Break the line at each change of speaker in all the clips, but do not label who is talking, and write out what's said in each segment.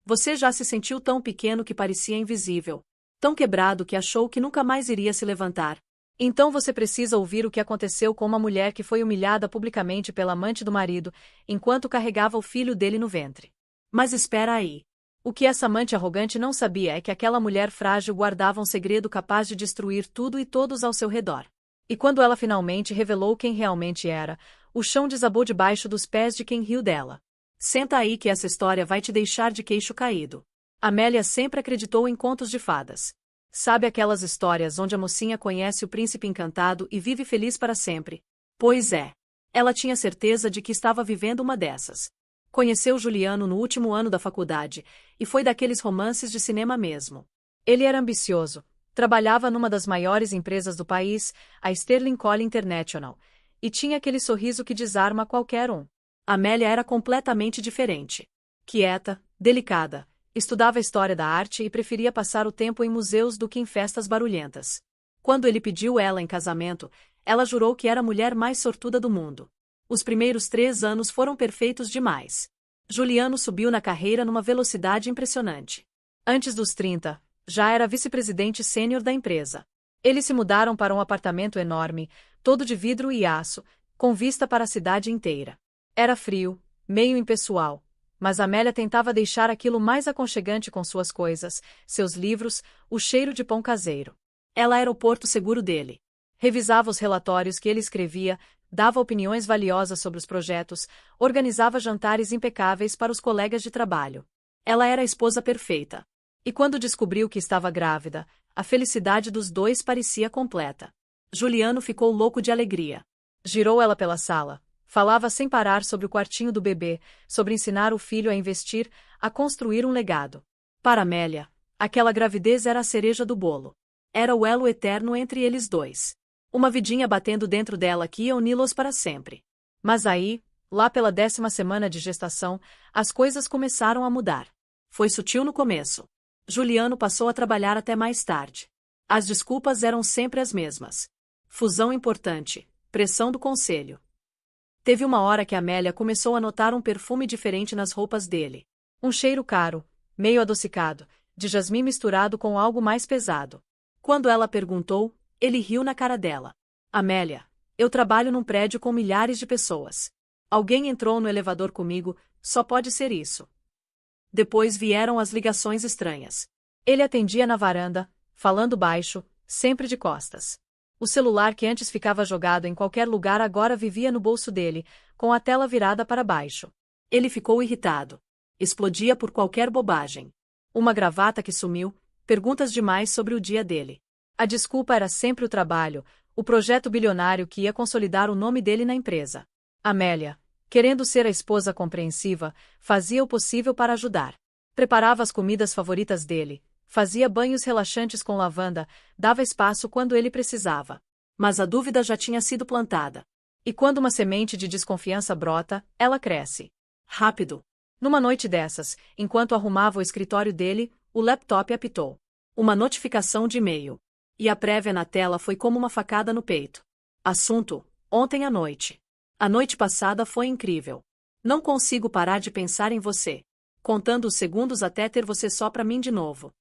Você já se sentiu tão pequeno que parecia invisível, tão quebrado que achou que nunca mais iria se levantar. Então você precisa ouvir o que aconteceu com uma mulher que foi humilhada publicamente pela amante do marido, enquanto carregava o filho dele no ventre. Mas espera aí. O que essa amante arrogante não sabia é que aquela mulher frágil guardava um segredo capaz de destruir tudo e todos ao seu redor. E quando ela finalmente revelou quem realmente era, o chão desabou debaixo dos pés de quem riu dela. Senta aí que essa história vai te deixar de queixo caído. Amélia sempre acreditou em contos de fadas. Sabe aquelas histórias onde a mocinha conhece o príncipe encantado e vive feliz para sempre? Pois é. Ela tinha certeza de que estava vivendo uma dessas. Conheceu Juliano no último ano da faculdade, e foi daqueles romances de cinema mesmo. Ele era ambicioso, trabalhava numa das maiores empresas do país, a Sterling Cole International, e tinha aquele sorriso que desarma qualquer um. Amélia era completamente diferente. Quieta, delicada, estudava história da arte e preferia passar o tempo em museus do que em festas barulhentas. Quando ele pediu ela em casamento, ela jurou que era a mulher mais sortuda do mundo. Os primeiros 3 anos foram perfeitos demais. Juliano subiu na carreira numa velocidade impressionante. Antes dos 30, já era vice-presidente sênior da empresa. Eles se mudaram para um apartamento enorme, todo de vidro e aço, com vista para a cidade inteira. Era frio, meio impessoal, mas Amélia tentava deixar aquilo mais aconchegante com suas coisas, seus livros, o cheiro de pão caseiro. Ela era o porto seguro dele. Revisava os relatórios que ele escrevia, dava opiniões valiosas sobre os projetos, organizava jantares impecáveis para os colegas de trabalho. Ela era a esposa perfeita. E quando descobriu que estava grávida, a felicidade dos dois parecia completa. Juliano ficou louco de alegria. Girou ela pela sala. Falava sem parar sobre o quartinho do bebê, sobre ensinar o filho a investir, a construir um legado. Para Amélia, aquela gravidez era a cereja do bolo. Era o elo eterno entre eles dois. Uma vidinha batendo dentro dela que ia uni-los para sempre. Mas aí, lá pela 10ª semana de gestação, as coisas começaram a mudar. Foi sutil no começo. Juliano passou a trabalhar até mais tarde. As desculpas eram sempre as mesmas. Fusão importante, pressão do conselho. Teve uma hora que Amélia começou a notar um perfume diferente nas roupas dele. Um cheiro caro, meio adocicado, de jasmim misturado com algo mais pesado. Quando ela perguntou, ele riu na cara dela. Amélia, eu trabalho num prédio com milhares de pessoas. Alguém entrou no elevador comigo, só pode ser isso. Depois vieram as ligações estranhas. Ele atendia na varanda, falando baixo, sempre de costas. O celular que antes ficava jogado em qualquer lugar agora vivia no bolso dele, com a tela virada para baixo. Ele ficou irritado. Explodia por qualquer bobagem. Uma gravata que sumiu, perguntas demais sobre o dia dele. A desculpa era sempre o trabalho, o projeto bilionário que ia consolidar o nome dele na empresa. Amélia, querendo ser a esposa compreensiva, fazia o possível para ajudar. Preparava as comidas favoritas dele, fazia banhos relaxantes com lavanda, dava espaço quando ele precisava. Mas a dúvida já tinha sido plantada. E quando uma semente de desconfiança brota, ela cresce. Rápido. Numa noite dessas, enquanto arrumava o escritório dele, o laptop apitou. Uma notificação de e-mail. E a prévia na tela foi como uma facada no peito. Assunto: ontem à noite. A noite passada foi incrível. Não consigo parar de pensar em você. Contando os segundos até ter você só pra mim de novo.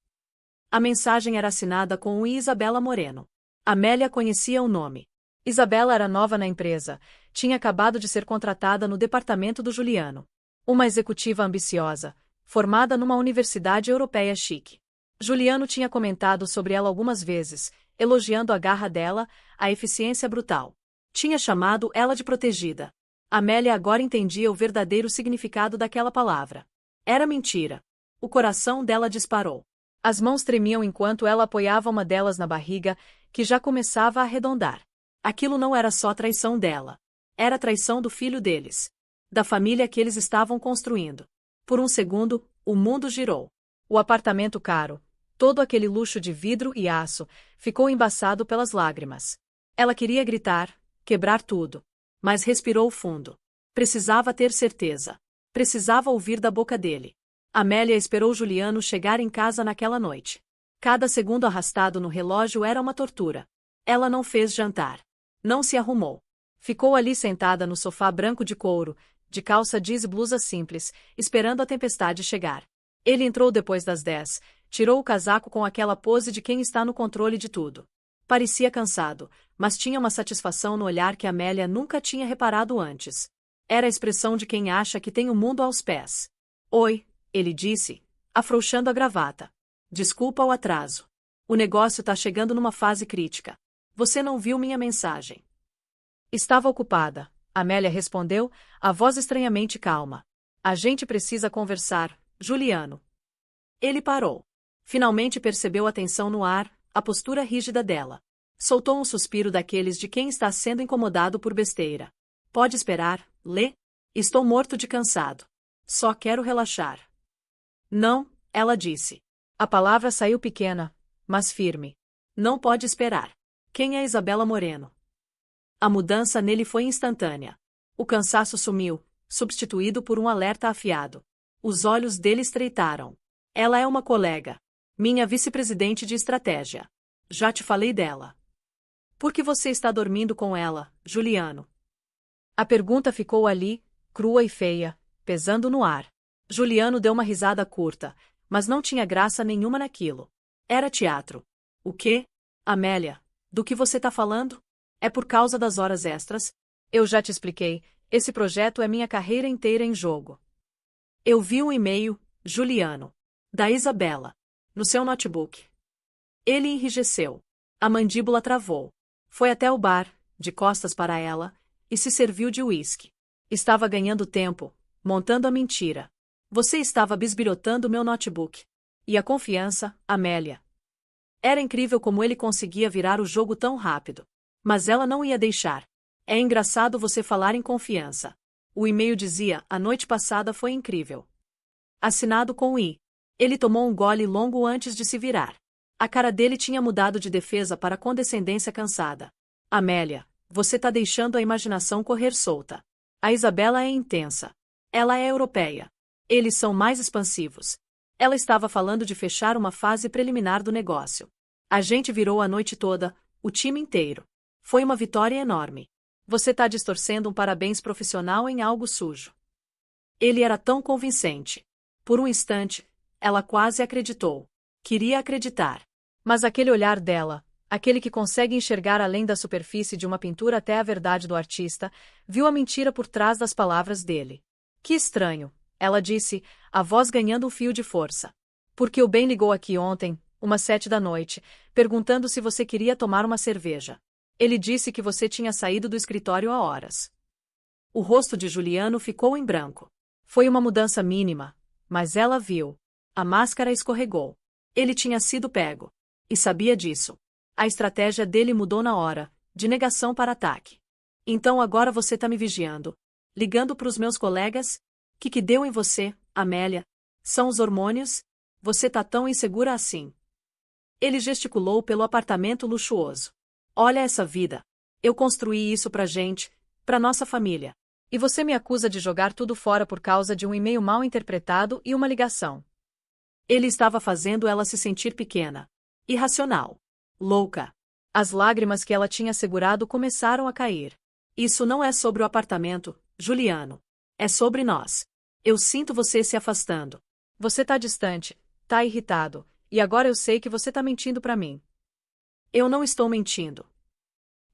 A mensagem era assinada com o Isabela Moreno. Amélia conhecia o nome. Isabela era nova na empresa, tinha acabado de ser contratada no departamento do Juliano. Uma executiva ambiciosa, formada numa universidade europeia chique. Juliano tinha comentado sobre ela algumas vezes, elogiando a garra dela, a eficiência brutal. Tinha chamado ela de protegida. Amélia agora entendia o verdadeiro significado daquela palavra. Era mentira. O coração dela disparou. As mãos tremiam enquanto ela apoiava uma delas na barriga, que já começava a arredondar. Aquilo não era só traição dela. Era traição do filho deles. Da família que eles estavam construindo. Por um segundo, o mundo girou. O apartamento caro, todo aquele luxo de vidro e aço, ficou embaçado pelas lágrimas. Ela queria gritar, quebrar tudo. Mas respirou fundo. Precisava ter certeza. Precisava ouvir da boca dele. Amélia esperou Juliano chegar em casa naquela noite. Cada segundo arrastado no relógio era uma tortura. Ela não fez jantar. Não se arrumou. Ficou ali sentada no sofá branco de couro, de calça jeans e blusa simples, esperando a tempestade chegar. Ele entrou depois das 10, tirou o casaco com aquela pose de quem está no controle de tudo. Parecia cansado, mas tinha uma satisfação no olhar que Amélia nunca tinha reparado antes. Era a expressão de quem acha que tem o mundo aos pés. Oi, ele disse, afrouxando a gravata. Desculpa o atraso. O negócio tá chegando numa fase crítica. Você não viu minha mensagem? Estava ocupada, Amélia respondeu, a voz estranhamente calma. A gente precisa conversar, Juliano. Ele parou. Finalmente percebeu a tensão no ar, a postura rígida dela. Soltou um suspiro daqueles de quem está sendo incomodado por besteira. Pode esperar, Lê? Estou morto de cansado. Só quero relaxar. Não, ela disse. A palavra saiu pequena, mas firme. Não pode esperar. Quem é Isabela Moreno? A mudança nele foi instantânea. O cansaço sumiu, substituído por um alerta afiado. Os olhos dele estreitaram. Ela é uma colega. Minha vice-presidente de estratégia. Já te falei dela. Por que você está dormindo com ela, Juliano? A pergunta ficou ali, crua e feia, pesando no ar. Juliano deu uma risada curta, mas não tinha graça nenhuma naquilo. Era teatro. O quê? Amélia, do que você tá falando? É por causa das horas extras? Eu já te expliquei, esse projeto é minha carreira inteira em jogo. Eu vi um e-mail, Juliano. Da Isabela. No seu notebook. Ele enrijeceu. A mandíbula travou. Foi até o bar, de costas para ela, e se serviu de uísque. Estava ganhando tempo, montando a mentira. Você estava bisbilhotando meu notebook. E a confiança, Amélia. Era incrível como ele conseguia virar o jogo tão rápido. Mas ela não ia deixar. É engraçado você falar em confiança. O e-mail dizia, a noite passada foi incrível. Assinado com I. Ele tomou um gole longo antes de se virar. A cara dele tinha mudado de defesa para condescendência cansada. Amélia, você tá deixando a imaginação correr solta. A Isabela é intensa. Ela é europeia. Eles são mais expansivos. Ela estava falando de fechar uma fase preliminar do negócio. A gente virou a noite toda, o time inteiro. Foi uma vitória enorme. Você tá distorcendo um parabéns profissional em algo sujo. Ele era tão convincente. Por um instante, ela quase acreditou. Queria acreditar. Mas aquele olhar dela, aquele que consegue enxergar além da superfície de uma pintura até a verdade do artista, viu a mentira por trás das palavras dele. Que estranho, ela disse, a voz ganhando um fio de força. Porque o Ben ligou aqui ontem, umas 7 da noite, perguntando se você queria tomar uma cerveja. Ele disse que você tinha saído do escritório há horas. O rosto de Juliano ficou em branco. Foi uma mudança mínima, mas ela viu. A máscara escorregou. Ele tinha sido pego. E sabia disso. A estratégia dele mudou na hora, de negação para ataque. Então agora você tá me vigiando. Ligando para os meus colegas? Que deu em você, Amélia? São os hormônios? Você tá tão insegura assim. Ele gesticulou pelo apartamento luxuoso. Olha essa vida. Eu construí isso pra gente, pra nossa família. E você me acusa de jogar tudo fora por causa de um e-mail mal interpretado e uma ligação. Ele estava fazendo ela se sentir pequena. Irracional. Louca. As lágrimas que ela tinha segurado começaram a cair. Isso não é sobre o apartamento, Juliano. É sobre nós. Eu sinto você se afastando. Você tá distante, tá irritado, e agora eu sei que você tá mentindo pra mim. Eu não estou mentindo.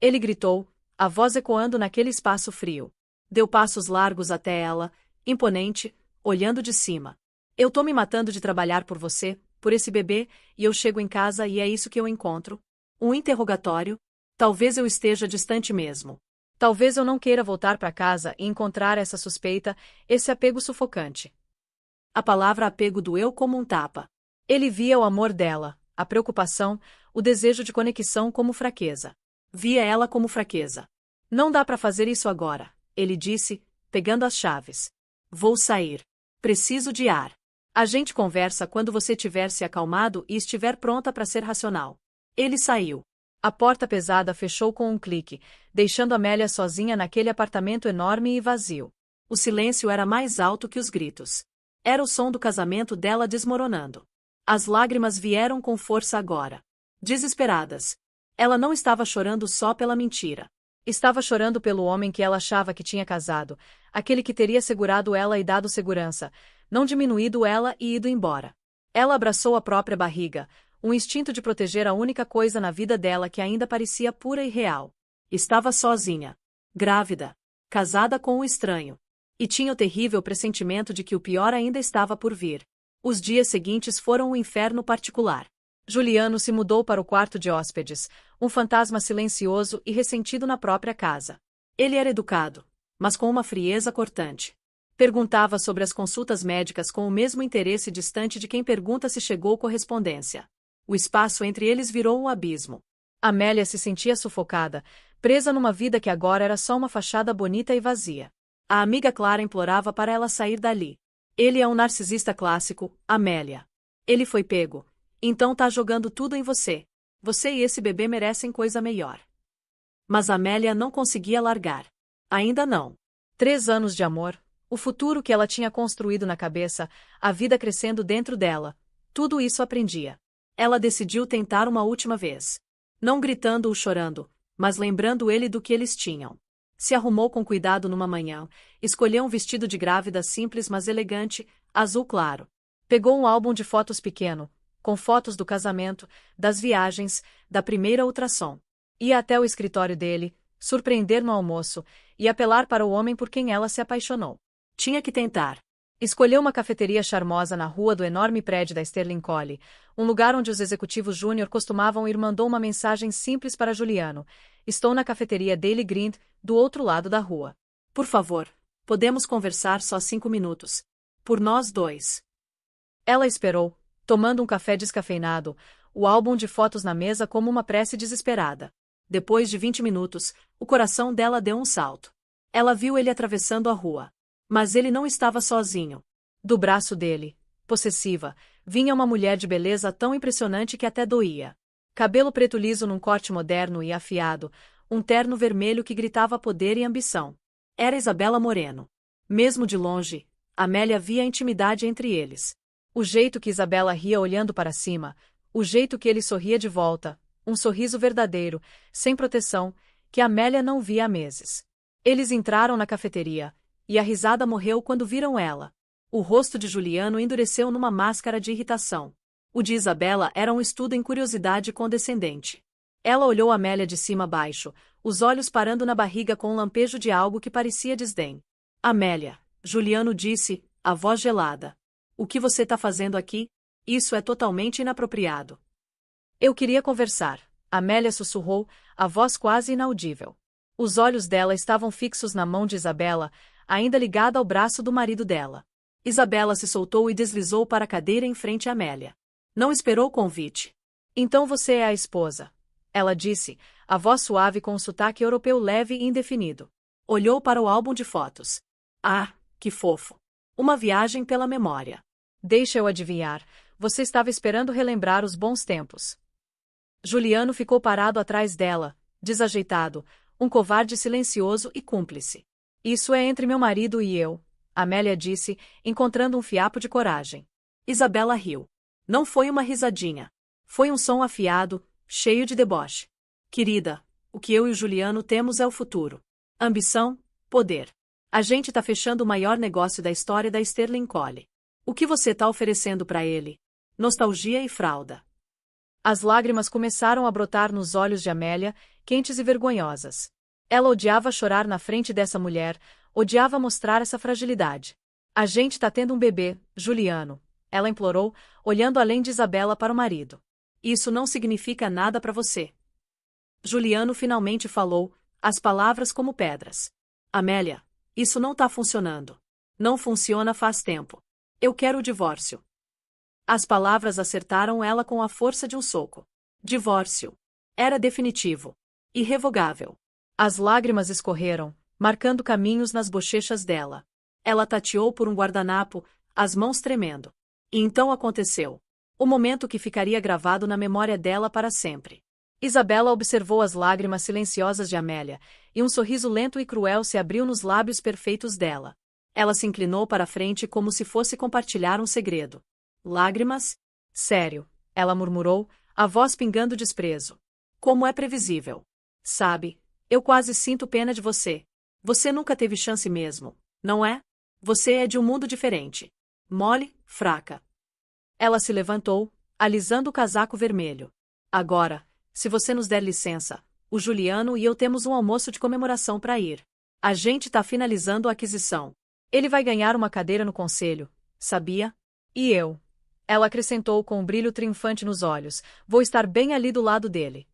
Ele gritou, a voz ecoando naquele espaço frio. Deu passos largos até ela, imponente, olhando de cima. Eu tô me matando de trabalhar por você, por esse bebê, e eu chego em casa e é isso que eu encontro. Um interrogatório? Talvez eu esteja distante mesmo. Talvez eu não queira voltar para casa e encontrar essa suspeita, esse apego sufocante. A palavra apego doeu como um tapa. Ele via o amor dela, a preocupação, o desejo de conexão como fraqueza. Via ela como fraqueza. Não dá para fazer isso agora, ele disse, pegando as chaves. Vou sair. Preciso de ar. A gente conversa quando você tiver se acalmado e estiver pronta para ser racional. Ele saiu. A porta pesada fechou com um clique, deixando Amélia sozinha naquele apartamento enorme e vazio. O silêncio era mais alto que os gritos. Era o som do casamento dela desmoronando. As lágrimas vieram com força agora. Desesperadas. Ela não estava chorando só pela mentira. Estava chorando pelo homem que ela achava que tinha casado, aquele que teria segurado ela e dado segurança, não diminuído ela e ido embora. Ela abraçou a própria barriga, um instinto de proteger a única coisa na vida dela que ainda parecia pura e real. Estava sozinha, grávida, casada com um estranho. E tinha o terrível pressentimento de que o pior ainda estava por vir. Os dias seguintes foram um inferno particular. Juliano se mudou para o quarto de hóspedes, um fantasma silencioso e ressentido na própria casa. Ele era educado, mas com uma frieza cortante. Perguntava sobre as consultas médicas com o mesmo interesse distante de quem pergunta se chegou correspondência. O espaço entre eles virou um abismo. Amélia se sentia sufocada, presa numa vida que agora era só uma fachada bonita e vazia. A amiga Clara implorava para ela sair dali. Ele é um narcisista clássico, Amélia. Ele foi pego. Então tá jogando tudo em você. Você e esse bebê merecem coisa melhor. Mas Amélia não conseguia largar. Ainda não. 3 anos de amor, o futuro que ela tinha construído na cabeça, a vida crescendo dentro dela. Tudo isso aprendia. Ela decidiu tentar uma última vez. Não gritando ou chorando, mas lembrando ele do que eles tinham. Se arrumou com cuidado numa manhã, escolheu um vestido de grávida simples mas elegante, azul claro. Pegou um álbum de fotos pequeno, com fotos do casamento, das viagens, da primeira ultrassom. Ia até o escritório dele, surpreender no almoço, e apelar para o homem por quem ela se apaixonou. Tinha que tentar. Escolheu uma cafeteria charmosa na rua do enorme prédio da Sterling Colley, um lugar onde os executivos júnior costumavam ir. Mandou uma mensagem simples para Juliano. Estou na cafeteria Daily Grind, do outro lado da rua. Por favor, podemos conversar só 5 minutos. Por nós dois. Ela esperou, tomando um café descafeinado, o álbum de fotos na mesa como uma prece desesperada. Depois de 20 minutos, o coração dela deu um salto. Ela viu ele atravessando a rua. Mas ele não estava sozinho. Do braço dele, possessiva, vinha uma mulher de beleza tão impressionante que até doía. Cabelo preto liso num corte moderno e afiado, um terno vermelho que gritava poder e ambição. Era Isabela Moreno. Mesmo de longe, Amélia via a intimidade entre eles. O jeito que Isabela ria olhando para cima, o jeito que ele sorria de volta, um sorriso verdadeiro, sem proteção, que Amélia não via há meses. Eles entraram na cafeteria, e a risada morreu quando viram ela. O rosto de Juliano endureceu numa máscara de irritação. O de Isabela era um estudo em curiosidade condescendente. Ela olhou Amélia de cima a baixo, os olhos parando na barriga com um lampejo de algo que parecia desdém. Amélia, Juliano disse, a voz gelada. O que você tá fazendo aqui? Isso é totalmente inapropriado. Eu queria conversar, Amélia sussurrou, a voz quase inaudível. Os olhos dela estavam fixos na mão de Isabela, ainda ligada ao braço do marido dela. Isabela se soltou e deslizou para a cadeira em frente a Amélia. Não esperou o convite. Então você é a esposa. Ela disse, a voz suave com um sotaque europeu leve e indefinido. Olhou para o álbum de fotos. Ah, que fofo. Uma viagem pela memória. Deixa eu adivinhar, você estava esperando relembrar os bons tempos. Juliano ficou parado atrás dela, desajeitado, um covarde silencioso e cúmplice. Isso é entre meu marido e eu, Amélia disse, encontrando um fiapo de coragem. Isabela riu. Não foi uma risadinha. Foi um som afiado, cheio de deboche. Querida, o que eu e o Juliano temos é o futuro. Ambição, poder. A gente tá fechando o maior negócio da história da Sterling Colley. O que você tá oferecendo para ele? Nostalgia e fralda. As lágrimas começaram a brotar nos olhos de Amélia, quentes e vergonhosas. Ela odiava chorar na frente dessa mulher, odiava mostrar essa fragilidade. A gente tá tendo um bebê, Juliano, ela implorou, olhando além de Isabela para o marido. Isso não significa nada para você. Juliano finalmente falou, as palavras como pedras. Amélia, isso não tá funcionando. Não funciona faz tempo. Eu quero o divórcio. As palavras acertaram ela com a força de um soco. Divórcio. Era definitivo. Irrevogável. As lágrimas escorreram, marcando caminhos nas bochechas dela. Ela tateou por um guardanapo, as mãos tremendo. E então aconteceu. O momento que ficaria gravado na memória dela para sempre. Isabela observou as lágrimas silenciosas de Amélia, e um sorriso lento e cruel se abriu nos lábios perfeitos dela. Ela se inclinou para a frente como se fosse compartilhar um segredo. Lágrimas? Sério, ela murmurou, a voz pingando desprezo. Como é previsível. Sabe, eu quase sinto pena de você. Você nunca teve chance mesmo, não é? Você é de um mundo diferente. mole, fraca. Ela se levantou, alisando o casaco vermelho. Agora, se você nos der licença, o Juliano e eu temos um almoço de comemoração para ir. A gente tá finalizando a aquisição. Ele vai ganhar uma cadeira no conselho, sabia? E eu. Ela acrescentou com um brilho triunfante nos olhos, vou estar bem ali do lado dele.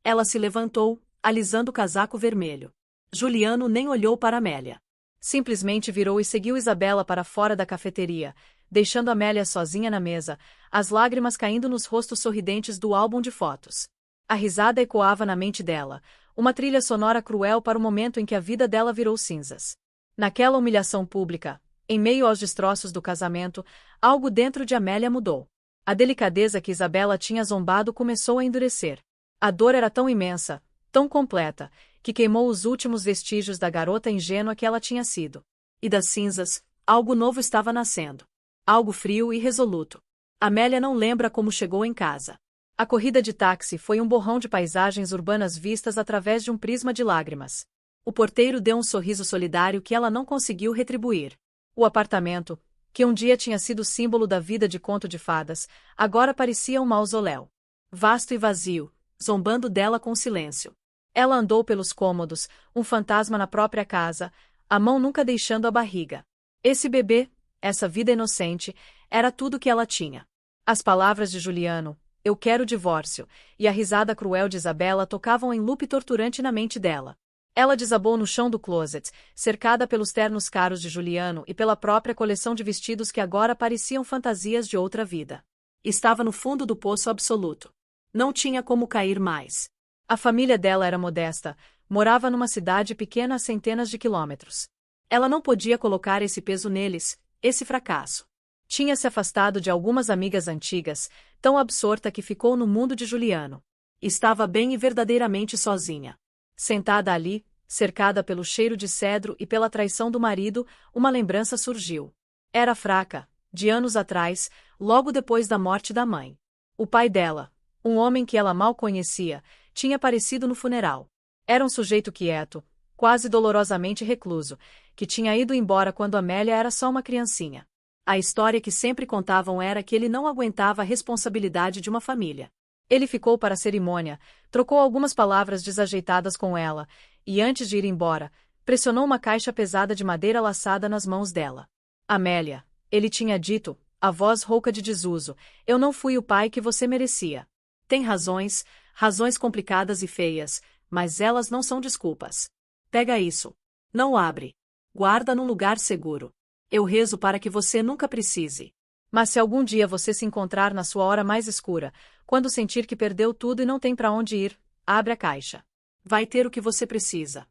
Ela se levantou, alisando o casaco vermelho. Juliano nem olhou para Amélia. Simplesmente virou e seguiu Isabela para fora da cafeteria, deixando Amélia sozinha na mesa, as lágrimas caindo nos rostos sorridentes do álbum de fotos. A risada ecoava na mente dela, uma trilha sonora cruel para o momento em que a vida dela virou cinzas. Naquela humilhação pública, em meio aos destroços do casamento, algo dentro de Amélia mudou. A delicadeza que Isabela tinha zombado começou a endurecer. A dor era tão imensa, tão completa, que queimou os últimos vestígios da garota ingênua que ela tinha sido. E das cinzas, algo novo estava nascendo. Algo frio e resoluto. Amélia não lembra como chegou em casa. A corrida de táxi foi um borrão de paisagens urbanas vistas através de um prisma de lágrimas. O porteiro deu um sorriso solidário que ela não conseguiu retribuir. O apartamento, que um dia tinha sido símbolo da vida de conto de fadas, agora parecia um mausoléu. Vasto e vazio, zombando dela com silêncio. Ela andou pelos cômodos, um fantasma na própria casa, a mão nunca deixando a barriga. Esse bebê, essa vida inocente, era tudo que ela tinha. As palavras de Juliano, eu quero divórcio, e a risada cruel de Isabela tocavam em loop torturante na mente dela. Ela desabou no chão do closet, cercada pelos ternos caros de Juliano e pela própria coleção de vestidos que agora pareciam fantasias de outra vida. Estava no fundo do poço absoluto. Não tinha como cair mais. A família dela era modesta, morava numa cidade pequena a centenas de quilômetros. Ela não podia colocar esse peso neles, esse fracasso. Tinha se afastado de algumas amigas antigas, tão absorta que ficou no mundo de Juliano. Estava bem e verdadeiramente sozinha. Sentada ali, cercada pelo cheiro de cedro e pela traição do marido, uma lembrança surgiu. Era fraca, de anos atrás, logo depois da morte da mãe. O pai dela, um homem que ela mal conhecia, tinha aparecido no funeral. Era um sujeito quieto, quase dolorosamente recluso, que tinha ido embora quando Amélia era só uma criancinha. A história que sempre contavam era que ele não aguentava a responsabilidade de uma família. Ele ficou para a cerimônia, trocou algumas palavras desajeitadas com ela, e antes de ir embora, pressionou uma caixa pesada de madeira laçada nas mãos dela. Amélia, ele tinha dito, a voz rouca de desuso, eu não fui o pai que você merecia. Tem razões, razões complicadas e feias, mas elas não são desculpas. Pega isso. Não abre. Guarda num lugar seguro. Eu rezo para que você nunca precise. Mas se algum dia você se encontrar na sua hora mais escura, quando sentir que perdeu tudo e não tem para onde ir, abre a caixa. Vai ter o que você precisa.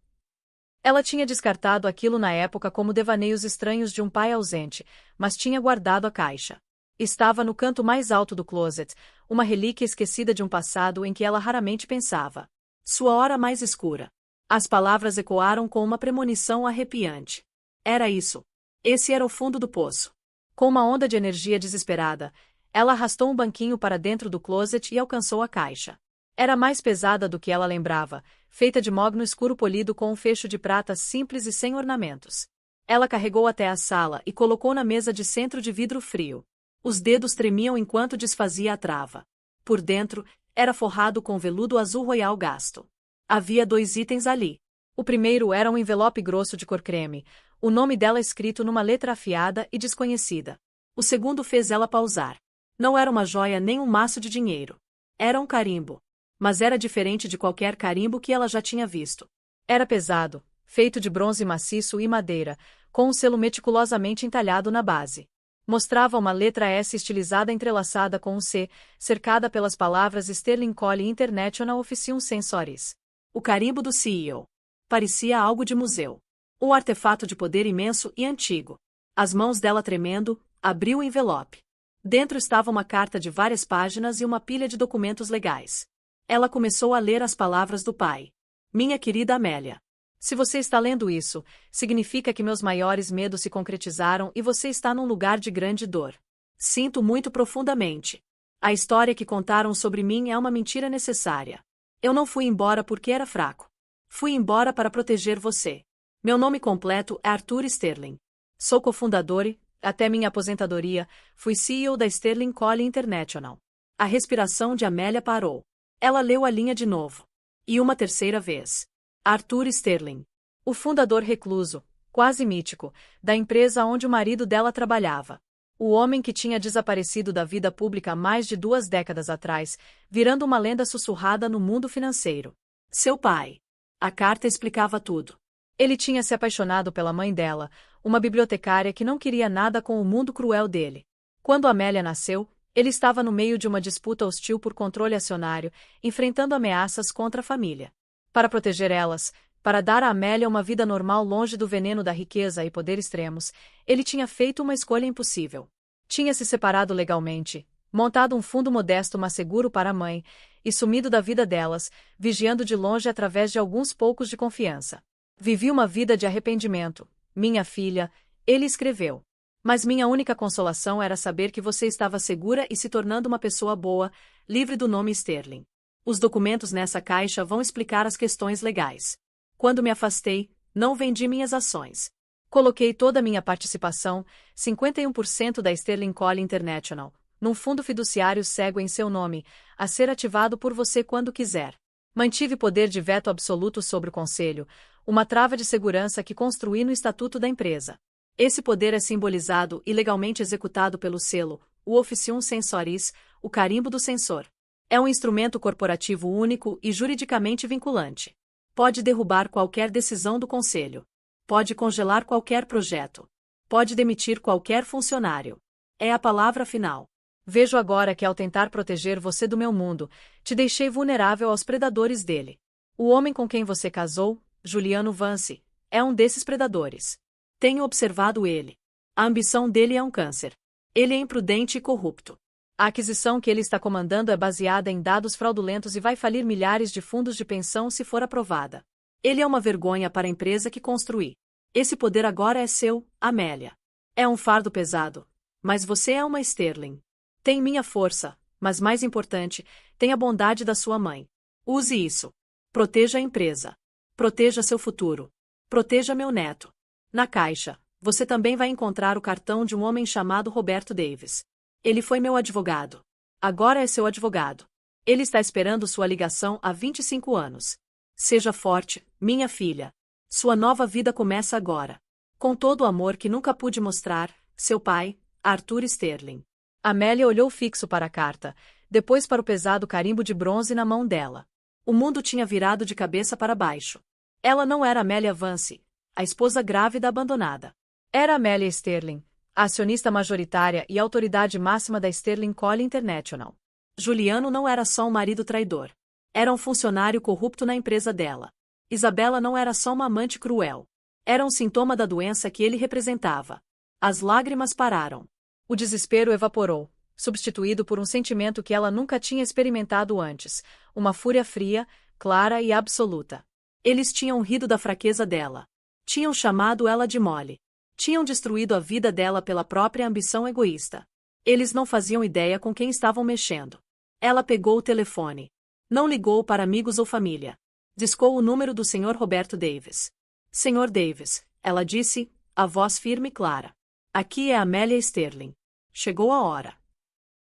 Ela tinha descartado aquilo na época como devaneios estranhos de um pai ausente, mas tinha guardado a caixa. Estava no canto mais alto do closet, uma relíquia esquecida de um passado em que ela raramente pensava. Sua hora mais escura. As palavras ecoaram com uma premonição arrepiante. Era isso. Esse era o fundo do poço. Com uma onda de energia desesperada, ela arrastou um banquinho para dentro do closet e alcançou a caixa. Era mais pesada do que ela lembrava, feita de mogno escuro polido com um fecho de prata simples e sem ornamentos. Ela carregou até a sala e colocou na mesa de centro de vidro frio. Os dedos tremiam enquanto desfazia a trava. Por dentro, era forrado com veludo azul royal gasto. Havia 2 itens ali. O primeiro era um envelope grosso de cor creme, o nome dela escrito numa letra afiada e desconhecida. O segundo fez ela pausar. Não era uma joia nem um maço de dinheiro. Era um carimbo. Mas era diferente de qualquer carimbo que ela já tinha visto. Era pesado, feito de bronze maciço e madeira, com um selo meticulosamente entalhado na base. Mostrava uma letra S estilizada entrelaçada com um C, cercada pelas palavras Sterling Colley International Officium Sensoris. O carimbo do CEO. Parecia algo de museu. Um artefato de poder imenso e antigo. As mãos dela tremendo, abriu o envelope. Dentro estava uma carta de várias páginas e uma pilha de documentos legais. Ela começou a ler as palavras do pai. Minha querida Amélia. Se você está lendo isso, significa que meus maiores medos se concretizaram e você está num lugar de grande dor. Sinto muito profundamente. A história que contaram sobre mim é uma mentira necessária. Eu não fui embora porque era fraco. Fui embora para proteger você. Meu nome completo é Arthur Sterling. Sou cofundador e, Até minha aposentadoria, fui CEO da Sterling Collie International. A respiração de Amélia parou. Ela leu a linha de novo. E uma terceira vez. Arthur Sterling. O fundador recluso, quase mítico, da empresa onde o marido dela trabalhava. O homem que tinha desaparecido da vida pública há mais de 2 décadas atrás, virando uma lenda sussurrada no mundo financeiro. Seu pai. A carta explicava tudo. Ele tinha se apaixonado pela mãe dela, uma bibliotecária que não queria nada com o mundo cruel dele. Quando Amélia nasceu, ele estava no meio de uma disputa hostil por controle acionário, enfrentando ameaças contra a família. Para proteger elas, para dar a Amélia uma vida normal longe do veneno da riqueza e poder extremos, ele tinha feito uma escolha impossível. Tinha se separado legalmente, montado um fundo modesto mas seguro para a mãe, e sumido da vida delas, vigiando de longe através de alguns poucos de confiança. Vivi uma vida de arrependimento, minha filha, ele escreveu. Mas minha única consolação era saber que você estava segura e se tornando uma pessoa boa, livre do nome Sterling. Os documentos nessa caixa vão explicar as questões legais. Quando me afastei, não vendi minhas ações. Coloquei toda a minha participação, 51% da Sterling Collie International, num fundo fiduciário cego em seu nome, a ser ativado por você quando quiser. Mantive poder de veto absoluto sobre o conselho, uma trava de segurança que construí no estatuto da empresa. Esse poder é simbolizado e legalmente executado pelo selo, o Officium Censoris, o carimbo do censor. É um instrumento corporativo único e juridicamente vinculante. Pode derrubar qualquer decisão do conselho. Pode congelar qualquer projeto. Pode demitir qualquer funcionário. É a palavra final. Vejo agora que ao tentar proteger você do meu mundo, te deixei vulnerável aos predadores dele. O homem com quem você casou, Juliano Vance, é um desses predadores. Tenho observado ele. A ambição dele é um câncer. Ele é imprudente e corrupto. A aquisição que ele está comandando é baseada em dados fraudulentos e vai falir milhares de fundos de pensão se for aprovada. Ele é uma vergonha para a empresa que construí. Esse poder agora é seu, Amélia. É um fardo pesado. Mas você é uma Sterling. Tem minha força, mas mais importante, tem a bondade da sua mãe. Use isso. Proteja a empresa. Proteja seu futuro. Proteja meu neto. Na caixa, você também vai encontrar o cartão de um homem chamado Roberto Davis. Ele foi meu advogado. Agora é seu advogado. Ele está esperando sua ligação há 25 anos. Seja forte, minha filha. Sua nova vida começa agora. Com todo o amor que nunca pude mostrar, seu pai, Arthur Sterling. Amélia olhou fixo para a carta, depois para o pesado carimbo de bronze na mão dela. O mundo tinha virado de cabeça para baixo. Ela não era Amélia Vance, a esposa grávida abandonada. Era Amélia Sterling, a acionista majoritária e autoridade máxima da Sterling Collie International. Juliano não era só um marido traidor. Era um funcionário corrupto na empresa dela. Isabela não era só uma amante cruel. Era um sintoma da doença que ele representava. As lágrimas pararam. O desespero evaporou, substituído por um sentimento que ela nunca tinha experimentado antes, uma fúria fria, clara e absoluta. Eles tinham rido da fraqueza dela. Tinham chamado ela de mole. Tinham destruído a vida dela pela própria ambição egoísta. Eles não faziam ideia com quem estavam mexendo. Ela pegou o telefone. Não ligou para amigos ou família. Discou o número do Sr. Roberto Davis. Sr. Davis, ela disse, a voz firme e clara. Aqui é Amélia Sterling. Chegou a hora.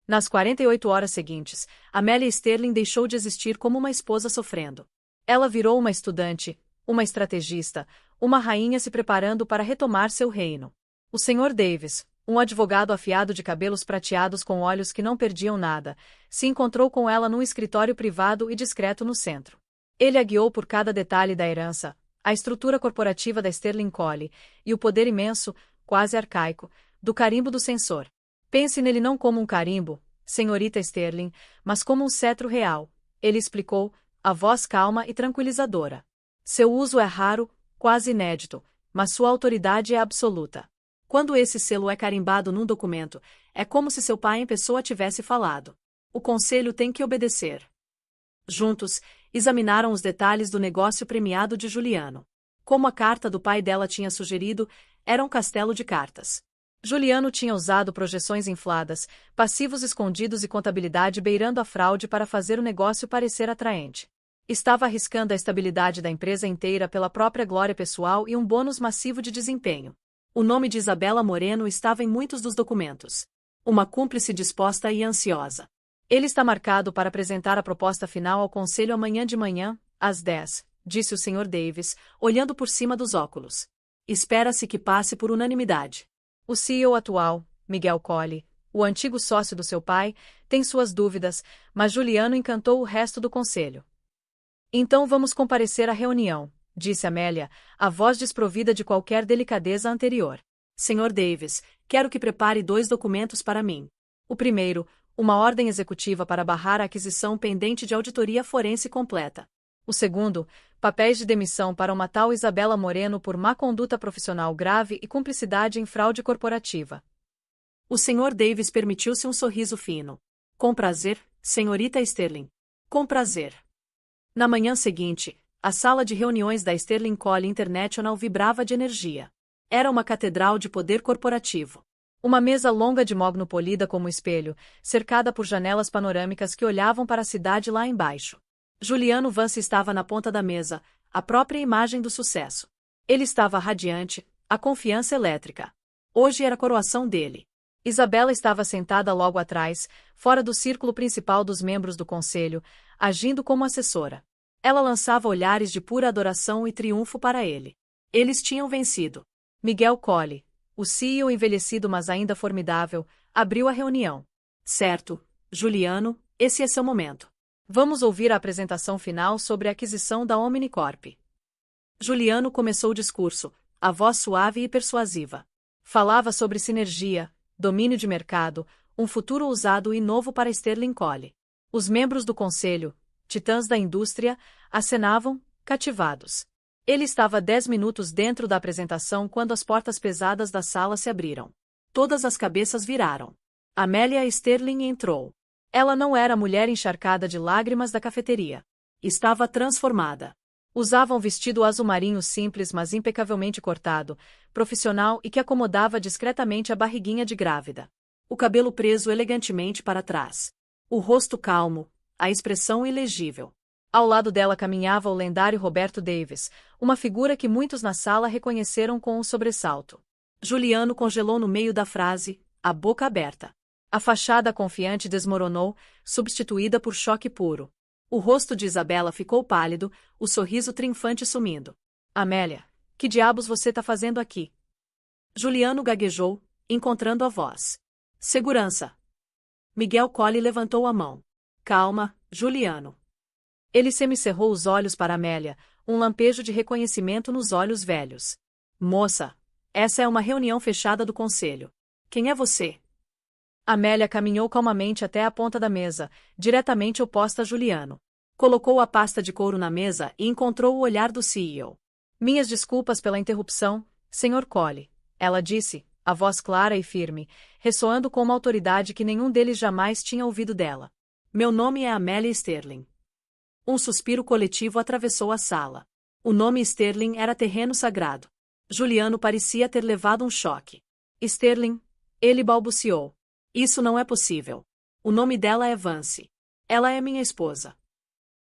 Nas 48 horas seguintes, Amélia Sterling deixou de existir como uma esposa sofrendo. Ela virou uma estudante, uma estrategista, uma rainha se preparando para retomar seu reino. O Sr. Davis, um advogado afiado de cabelos prateados com olhos que não perdiam nada, se encontrou com ela num escritório privado e discreto no centro. Ele a guiou por cada detalhe da herança, a estrutura corporativa da Sterling Collie e o poder imenso, quase arcaico, do carimbo do censor. Pense nele não como um carimbo, senhorita Sterling, mas como um cetro real, ele explicou, a voz calma e tranquilizadora. Seu uso é raro, quase inédito, mas sua autoridade é absoluta. Quando esse selo é carimbado num documento, é como se seu pai em pessoa tivesse falado. O conselho tem que obedecer. Juntos, examinaram os detalhes do negócio premiado de Juliano. Como a carta do pai dela tinha sugerido, era um castelo de cartas. Juliano tinha usado projeções infladas, passivos escondidos e contabilidade beirando a fraude para fazer o negócio parecer atraente. Estava arriscando a estabilidade da empresa inteira pela própria glória pessoal e um bônus massivo de desempenho. O nome de Isabela Moreno estava em muitos dos documentos. Uma cúmplice disposta e ansiosa. Ele está marcado para apresentar a proposta final ao conselho amanhã de manhã, às 10, disse o Sr. Davis, olhando por cima dos óculos. Espera-se que passe por unanimidade. O CEO atual, Miguel Colli, o antigo sócio do seu pai, tem suas dúvidas, mas Juliano encantou o resto do conselho. Então vamos comparecer à reunião, disse Amélia, a voz desprovida de qualquer delicadeza anterior. Sr. Davis, quero que prepare 2 documentos para mim. O primeiro, uma ordem executiva para barrar a aquisição pendente de auditoria forense completa. O segundo, papéis de demissão para uma tal Isabela Moreno por má conduta profissional grave e cumplicidade em fraude corporativa. O Sr. Davis permitiu-se um sorriso fino. Com prazer, senhorita Sterling. Com prazer. Na manhã seguinte, a sala de reuniões da Sterling Colli International vibrava de energia. Era uma catedral de poder corporativo. Uma mesa longa de mogno polida como espelho, cercada por janelas panorâmicas que olhavam para a cidade lá embaixo. Juliano Vance estava na ponta da mesa, a própria imagem do sucesso. Ele estava radiante, a confiança elétrica. Hoje era a coroação dele. Isabela estava sentada logo atrás, fora do círculo principal dos membros do conselho, agindo como assessora. Ela lançava olhares de pura adoração e triunfo para ele. Eles tinham vencido. Miguel Colli, o CEO envelhecido mas ainda formidável, abriu a reunião. Certo, Juliano, esse é seu momento. Vamos ouvir a apresentação final sobre a aquisição da Omnicorp. Juliano começou o discurso, a voz suave e persuasiva. Falava sobre sinergia, domínio de mercado, um futuro ousado e novo para Sterling Colli. Os membros do conselho, titãs da indústria, acenavam, cativados. Ele estava 10 minutos dentro da apresentação quando as portas pesadas da sala se abriram. Todas as cabeças viraram. Amélia Sterling entrou. Ela não era a mulher encharcada de lágrimas da cafeteria. Estava transformada. Usava um vestido azul marinho simples mas impecavelmente cortado, profissional e que acomodava discretamente a barriguinha de grávida. O cabelo preso elegantemente para trás. O rosto calmo, a expressão ilegível. Ao lado dela caminhava o lendário Roberto Davis, uma figura que muitos na sala reconheceram com um sobressalto. Juliano congelou no meio da frase, a boca aberta. A fachada confiante desmoronou, substituída por choque puro. O rosto de Isabela ficou pálido, o sorriso triunfante sumindo. Amélia, que diabos você está fazendo aqui? Juliano gaguejou, encontrando a voz. Segurança. Miguel Colli levantou a mão. Calma, Juliano. Ele semicerrou os olhos para Amélia, um lampejo de reconhecimento nos olhos velhos. Moça, essa é uma reunião fechada do conselho. Quem é você? Amélia caminhou calmamente até a ponta da mesa, diretamente oposta a Juliano. Colocou a pasta de couro na mesa e encontrou o olhar do CEO. Minhas desculpas pela interrupção, Sr. Colli, ela disse, a voz clara e firme, ressoando com uma autoridade que nenhum deles jamais tinha ouvido dela. Meu nome é Amélia Sterling. Um suspiro coletivo atravessou a sala. O nome Sterling era terreno sagrado. Juliano parecia ter levado um choque. Sterling, ele balbuciou. Isso não é possível. O nome dela é Vance. Ela é minha esposa.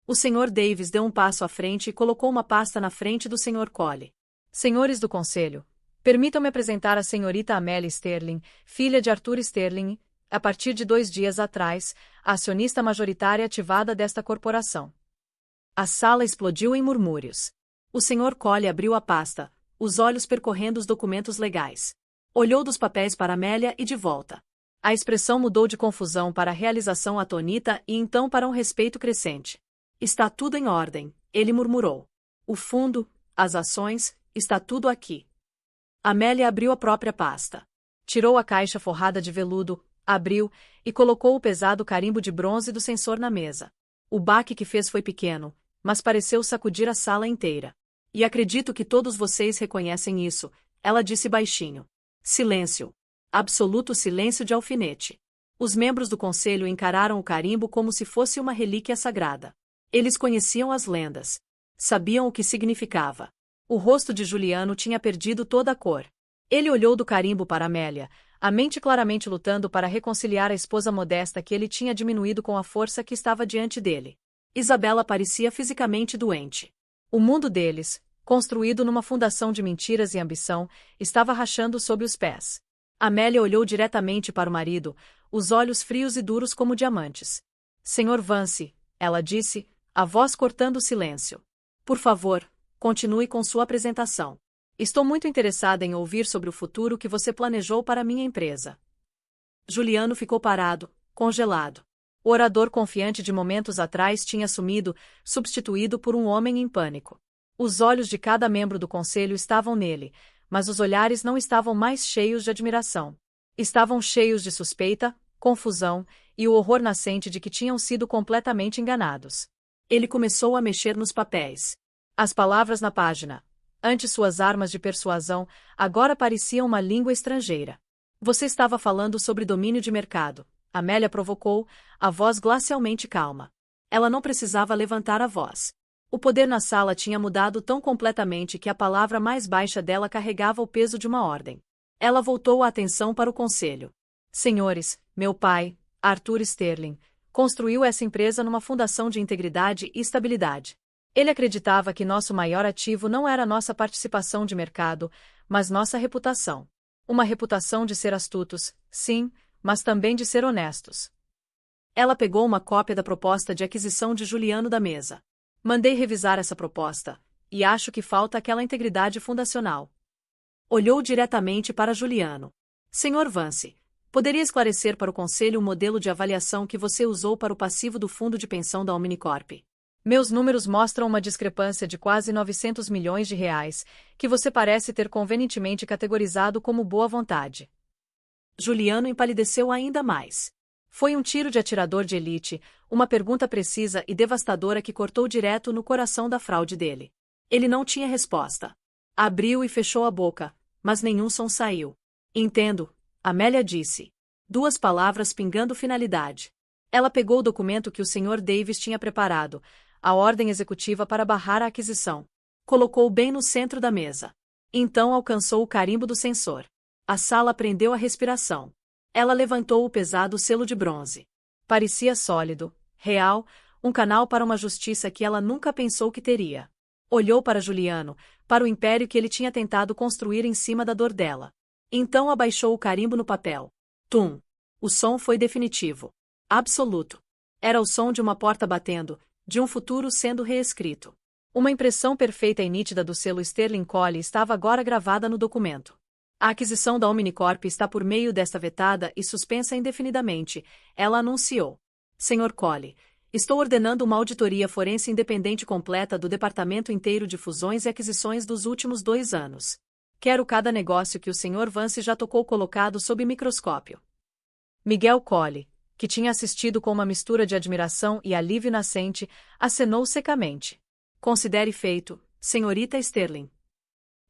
O Sr. Davis deu um passo à frente e colocou uma pasta na frente do Sr. Colli. Senhores do conselho, permitam-me apresentar a senhorita Amélia Sterling, filha de Arthur Sterling, a partir de 2 dias atrás, a acionista majoritária ativada desta corporação. A sala explodiu em murmúrios. O Sr. Colli abriu a pasta, os olhos percorrendo os documentos legais. Olhou dos papéis para Amélia e de volta. A expressão mudou de confusão para a realização atônita e então para um respeito crescente. Está tudo em ordem, ele murmurou. O fundo, as ações, está tudo aqui. Amélia abriu a própria pasta. Tirou a caixa forrada de veludo, abriu e colocou o pesado carimbo de bronze do censor na mesa. O baque que fez foi pequeno, mas pareceu sacudir a sala inteira. E acredito que todos vocês reconhecem isso, ela disse baixinho. Silêncio. Absoluto silêncio de alfinete. Os membros do conselho encararam o carimbo como se fosse uma relíquia sagrada. Eles conheciam as lendas. Sabiam o que significava. O rosto de Juliano tinha perdido toda a cor. Ele olhou do carimbo para Amélia, a mente claramente lutando para reconciliar a esposa modesta que ele tinha diminuído com a força que estava diante dele. Isabela parecia fisicamente doente. O mundo deles, construído numa fundação de mentiras e ambição, estava rachando sob os pés. Amélia olhou diretamente para o marido, os olhos frios e duros como diamantes. Senhor Vance, ela disse, a voz cortando o silêncio. Por favor, continue com sua apresentação. Estou muito interessada em ouvir sobre o futuro que você planejou para minha empresa. Juliano ficou parado, congelado. O orador confiante de momentos atrás tinha sumido, substituído por um homem em pânico. Os olhos de cada membro do conselho estavam nele, mas os olhares não estavam mais cheios de admiração. Estavam cheios de suspeita, confusão e o horror nascente de que tinham sido completamente enganados. Ele começou a mexer nos papéis. As palavras na página, antes suas armas de persuasão, agora pareciam uma língua estrangeira. Você estava falando sobre domínio de mercado. Amélia provocou, a voz glacialmente calma. Ela não precisava levantar a voz. O poder na sala tinha mudado tão completamente que a palavra mais baixa dela carregava o peso de uma ordem. Ela voltou a atenção para o conselho. Senhores, meu pai, Arthur Sterling, construiu essa empresa numa fundação de integridade e estabilidade. Ele acreditava que nosso maior ativo não era nossa participação de mercado, mas nossa reputação. Uma reputação de ser astutos, sim, mas também de ser honestos. Ela pegou uma cópia da proposta de aquisição de Juliano da mesa. Mandei revisar essa proposta, e acho que falta aquela integridade fundacional. Olhou diretamente para Juliano. Senhor Vance, poderia esclarecer para o conselho o modelo de avaliação que você usou para o passivo do fundo de pensão da Omnicorp? Meus números mostram uma discrepância de quase 900 milhões de reais, que você parece ter convenientemente categorizado como boa vontade. Juliano empalideceu ainda mais. Foi um tiro de atirador de elite, uma pergunta precisa e devastadora que cortou direto no coração da fraude dele. Ele não tinha resposta. Abriu e fechou a boca, mas nenhum som saiu. Entendo, Amélia disse. Duas palavras pingando finalidade. Ela pegou o documento que o Sr. Davis tinha preparado, a ordem executiva para barrar a aquisição. Colocou bem no centro da mesa. Então alcançou o carimbo do censor. A sala prendeu a respiração. Ela levantou o pesado selo de bronze. Parecia sólido, real, um canal para uma justiça que ela nunca pensou que teria. Olhou para Juliano, para o império que ele tinha tentado construir em cima da dor dela. Então abaixou o carimbo no papel. Tum! O som foi definitivo. Absoluto. Era o som de uma porta batendo, de um futuro sendo reescrito. Uma impressão perfeita e nítida do selo Sterling Cole estava agora gravada no documento. A aquisição da Omnicorp está por meio desta vetada e suspensa indefinidamente, ela anunciou. Sr. Cole, estou ordenando uma auditoria forense independente completa do departamento inteiro de fusões e aquisições dos últimos 2 anos. Quero cada negócio que o Sr. Vance já tocou colocado sob microscópio. Miguel Cole, que tinha assistido com uma mistura de admiração e alívio nascente, acenou secamente. Considere feito, senhorita Sterling.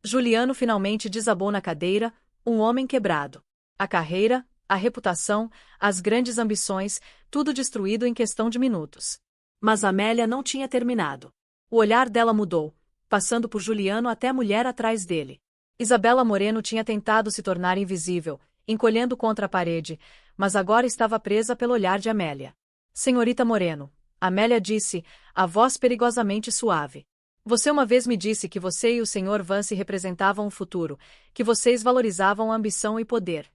Juliano finalmente desabou na cadeira, um homem quebrado. A carreira, a reputação, as grandes ambições, tudo destruído em questão de minutos. Mas Amélia não tinha terminado. O olhar dela mudou, passando por Juliano até a mulher atrás dele. Isabela Moreno tinha tentado se tornar invisível, encolhendo contra a parede, mas agora estava presa pelo olhar de Amélia. Senhorita Moreno, Amélia disse, a voz perigosamente suave. Você uma vez me disse que você e o Sr. Vance representavam o futuro, que vocês valorizavam a ambição e poder.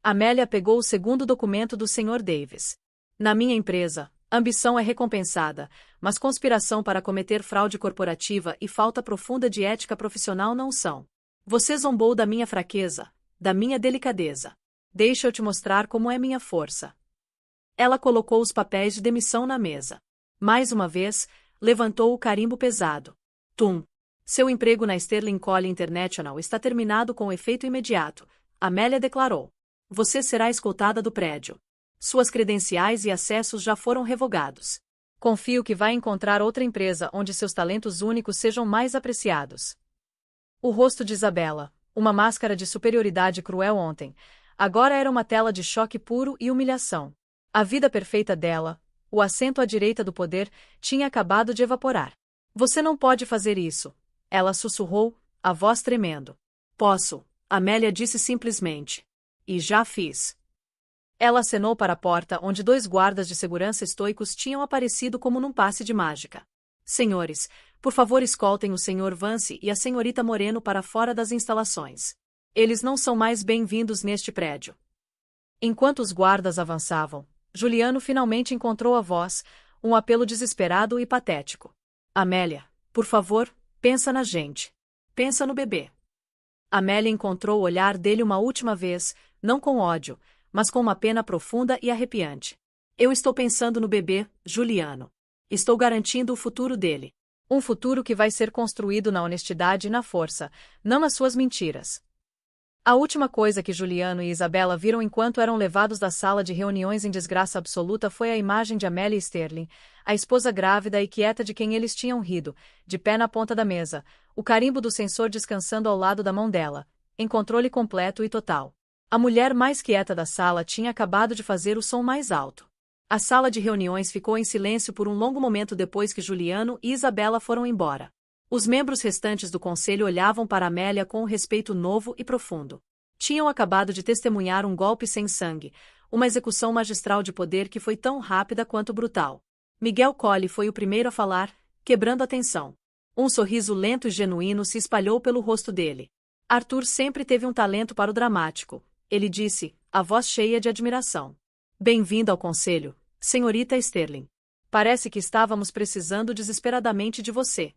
Amélia pegou o segundo documento do Sr. Davis. Na minha empresa, ambição é recompensada, mas conspiração para cometer fraude corporativa e falta profunda de ética profissional não são. Você zombou da minha fraqueza, da minha delicadeza. Deixa eu te mostrar como é minha força. Ela colocou os papéis de demissão na mesa. Mais uma vez, levantou o carimbo pesado. Tum! Seu emprego na Sterling Cole International está terminado com efeito imediato, Amélia declarou. Você será escoltada do prédio. Suas credenciais e acessos já foram revogados. Confio que vai encontrar outra empresa onde seus talentos únicos sejam mais apreciados. O rosto de Isabela, uma máscara de superioridade cruel ontem, agora era uma tela de choque puro e humilhação. A vida perfeita dela, o assento à direita do poder, tinha acabado de evaporar. Você não pode fazer isso, ela sussurrou, a voz tremendo. Posso, Amélia disse simplesmente. E já fiz. Ela acenou para a porta onde 2 guardas de segurança estoicos tinham aparecido como num passe de mágica. Senhores, Por favor, escoltem o Sr. Vance e a senhorita Moreno para fora das instalações. Eles não são mais bem-vindos neste prédio. Enquanto os guardas avançavam, Juliano finalmente encontrou a voz, um apelo desesperado e patético. Amélia, por favor, pensa na gente. Pensa no bebê. Amélia encontrou o olhar dele uma última vez, não com ódio, mas com uma pena profunda e arrepiante. Eu estou pensando no bebê, Juliano. Estou garantindo o futuro dele. Um futuro que vai ser construído na honestidade e na força, não nas suas mentiras. A última coisa que Juliano e Isabela viram enquanto eram levados da sala de reuniões em desgraça absoluta foi a imagem de Amélia Sterling, a esposa grávida e quieta de quem eles tinham rido, de pé na ponta da mesa, o carimbo do censor descansando ao lado da mão dela, em controle completo e total. A mulher mais quieta da sala tinha acabado de fazer o som mais alto. A sala de reuniões ficou em silêncio por um longo momento depois que Juliano e Isabela foram embora. Os membros restantes do conselho olhavam para Amélia com um respeito novo e profundo. Tinham acabado de testemunhar um golpe sem sangue, uma execução magistral de poder que foi tão rápida quanto brutal. Miguel Colli foi o primeiro a falar, quebrando a tensão. Um sorriso lento e genuíno se espalhou pelo rosto dele. Arthur sempre teve um talento para o dramático, ele disse, a voz cheia de admiração. Bem-vinda ao conselho, senhorita Sterling. Parece que estávamos precisando desesperadamente de você.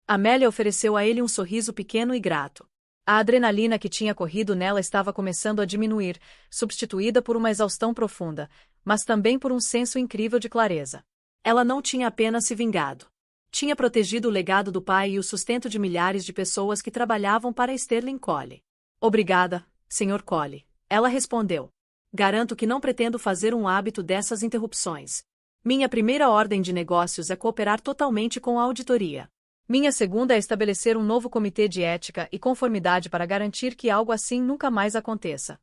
Amélia ofereceu a ele um sorriso pequeno e grato. A adrenalina que tinha corrido nela estava começando a diminuir, substituída por uma exaustão profunda, mas também por um senso incrível de clareza. Ela não tinha apenas se vingado. Tinha protegido o legado do pai e o sustento de milhares de pessoas que trabalhavam para Sterling Colli. Obrigada, Sr. Colli, ela respondeu. Garanto que não pretendo fazer um hábito dessas interrupções. Minha primeira ordem de negócios é cooperar totalmente com a auditoria. Minha segunda é estabelecer um novo comitê de ética e conformidade para garantir que algo assim nunca mais aconteça.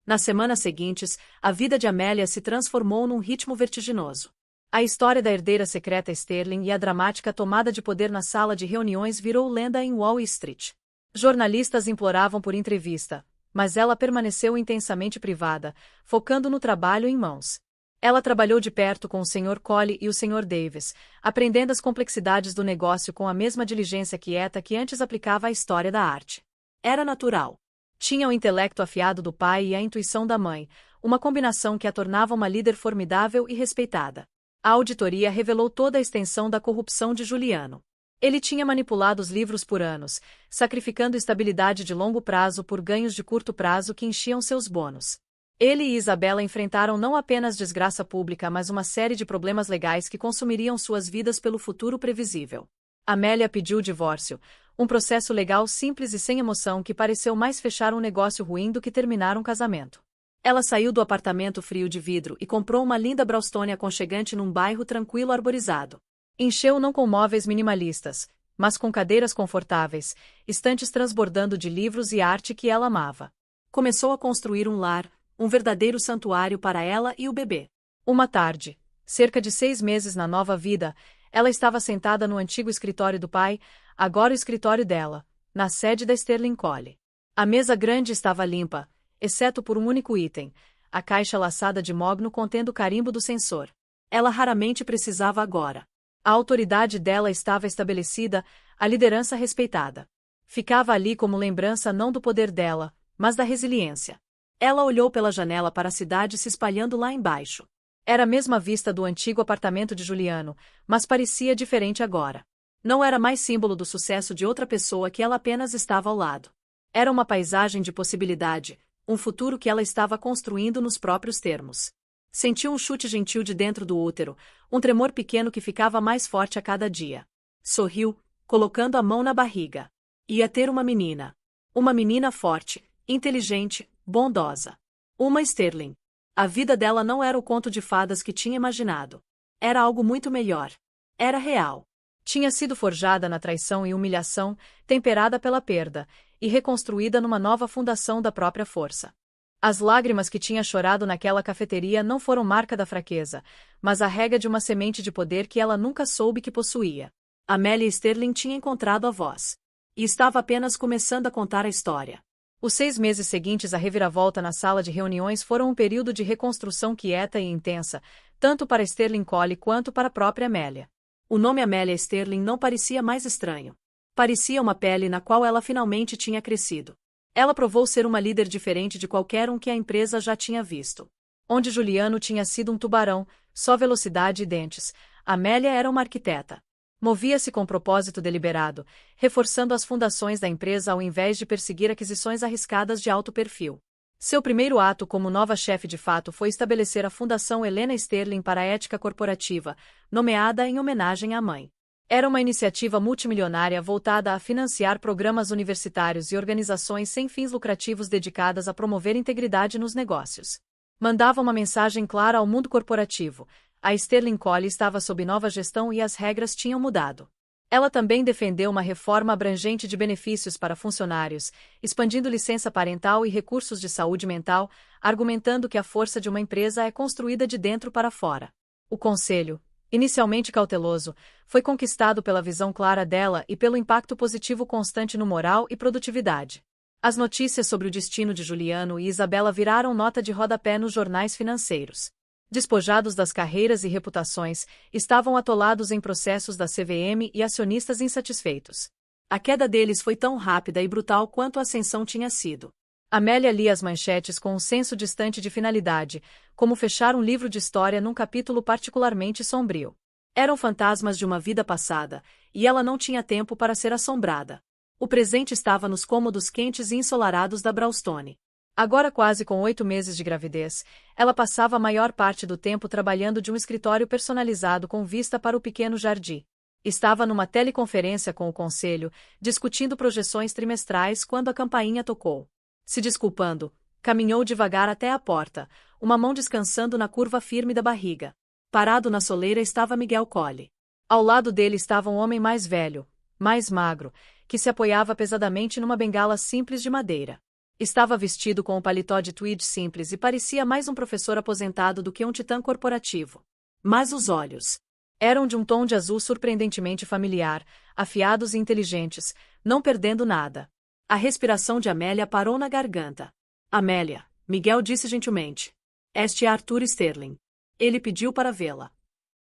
Nas semanas seguintes, a vida de Amélia se transformou num ritmo vertiginoso. A história da herdeira secreta Sterling e a dramática tomada de poder na sala de reuniões virou lenda em Wall Street. Jornalistas imploravam por entrevista, mas ela permaneceu intensamente privada, focando no trabalho em mãos. Ela trabalhou de perto com o Sr. Colli e o Sr. Davis, aprendendo as complexidades do negócio com a mesma diligência quieta que antes aplicava à história da arte. Era natural. Tinha o intelecto afiado do pai e a intuição da mãe, uma combinação que a tornava uma líder formidável e respeitada. A auditoria revelou toda a extensão da corrupção de Juliano. Ele tinha manipulado os livros por anos, sacrificando estabilidade de longo prazo por ganhos de curto prazo que enchiam seus bônus. Ele e Isabela enfrentaram não apenas desgraça pública mas uma série de problemas legais que consumiriam suas vidas pelo futuro previsível. Amélia pediu o divórcio, um processo legal simples e sem emoção que pareceu mais fechar um negócio ruim do que terminar um casamento. Ela saiu do apartamento frio de vidro e comprou uma linda brownstone aconchegante num bairro tranquilo arborizado. Encheu não com móveis minimalistas, mas com cadeiras confortáveis, estantes transbordando de livros e arte que ela amava. Começou a construir um lar, um verdadeiro santuário para ela e o bebê. Uma tarde, cerca de 6 meses na nova vida, ela estava sentada no antigo escritório do pai, agora o escritório dela, na sede da Sterling Colli. A mesa grande estava limpa, exceto por um único item, a caixa laçada de mogno contendo o carimbo do censor. Ela raramente precisava agora. A autoridade dela estava estabelecida, a liderança respeitada. Ficava ali como lembrança não do poder dela, mas da resiliência. Ela olhou pela janela para a cidade se espalhando lá embaixo. Era a mesma vista do antigo apartamento de Juliano, mas parecia diferente agora. Não era mais símbolo do sucesso de outra pessoa que ela apenas estava ao lado. Era uma paisagem de possibilidade, um futuro que ela estava construindo nos próprios termos. Sentiu um chute gentil de dentro do útero, um tremor pequeno que ficava mais forte a cada dia. Sorriu, colocando a mão na barriga. Ia ter uma menina. Uma menina forte, inteligente, bondosa. Uma Sterling. A vida dela não era o conto de fadas que tinha imaginado. Era algo muito melhor. Era real. Tinha sido forjada na traição e humilhação, temperada pela perda, e reconstruída numa nova fundação da própria força. As lágrimas que tinha chorado naquela cafeteria não foram marca da fraqueza, mas a rega de uma semente de poder que ela nunca soube que possuía. Amélia Sterling tinha encontrado a voz. E estava apenas começando a contar a história. Os 6 meses seguintes à reviravolta na sala de reuniões foram um período de reconstrução quieta e intensa, tanto para Sterling Colli quanto para a própria Amélia. O nome Amélia Sterling não parecia mais estranho. Parecia uma pele na qual ela finalmente tinha crescido. Ela provou ser uma líder diferente de qualquer um que a empresa já tinha visto. Onde Juliano tinha sido um tubarão, só velocidade e dentes, Amélia era uma arquiteta. Movia-se com propósito deliberado, reforçando as fundações da empresa ao invés de perseguir aquisições arriscadas de alto perfil. Seu primeiro ato como nova chefe de fato foi estabelecer a Fundação Helena Sterling para a Ética Corporativa, nomeada em homenagem à mãe. Era uma iniciativa multimilionária voltada a financiar programas universitários e organizações sem fins lucrativos dedicadas a promover integridade nos negócios. Mandava uma mensagem clara ao mundo corporativo: a Sterling Colley estava sob nova gestão e as regras tinham mudado. Ela também defendeu uma reforma abrangente de benefícios para funcionários, expandindo licença parental e recursos de saúde mental, argumentando que a força de uma empresa é construída de dentro para fora. O conselho, inicialmente cauteloso, foi conquistado pela visão clara dela e pelo impacto positivo constante no moral e produtividade. As notícias sobre o destino de Juliano e Isabela viraram nota de rodapé nos jornais financeiros. Despojados das carreiras e reputações, estavam atolados em processos da CVM e acionistas insatisfeitos. A queda deles foi tão rápida e brutal quanto a ascensão tinha sido. Amélia lia as manchetes com um senso distante de finalidade, como fechar um livro de história num capítulo particularmente sombrio. Eram fantasmas de uma vida passada, e ela não tinha tempo para ser assombrada. O presente estava nos cômodos quentes e ensolarados da Brownstone. Agora quase com 8 meses de gravidez, ela passava a maior parte do tempo trabalhando de um escritório personalizado com vista para o pequeno jardim. Estava numa teleconferência com o conselho, discutindo projeções trimestrais quando a campainha tocou. Se desculpando, caminhou devagar até a porta, uma mão descansando na curva firme da barriga. Parado na soleira estava Miguel Colley. Ao lado dele estava um homem mais velho, mais magro, que se apoiava pesadamente numa bengala simples de madeira. Estava vestido com um paletó de tweed simples e parecia mais um professor aposentado do que um titã corporativo. Mas os olhos eram de um tom de azul surpreendentemente familiar, afiados e inteligentes, não perdendo nada. A respiração de Amélia parou na garganta. Amélia, Miguel disse gentilmente. Este é Arthur Sterling. Ele pediu para vê-la.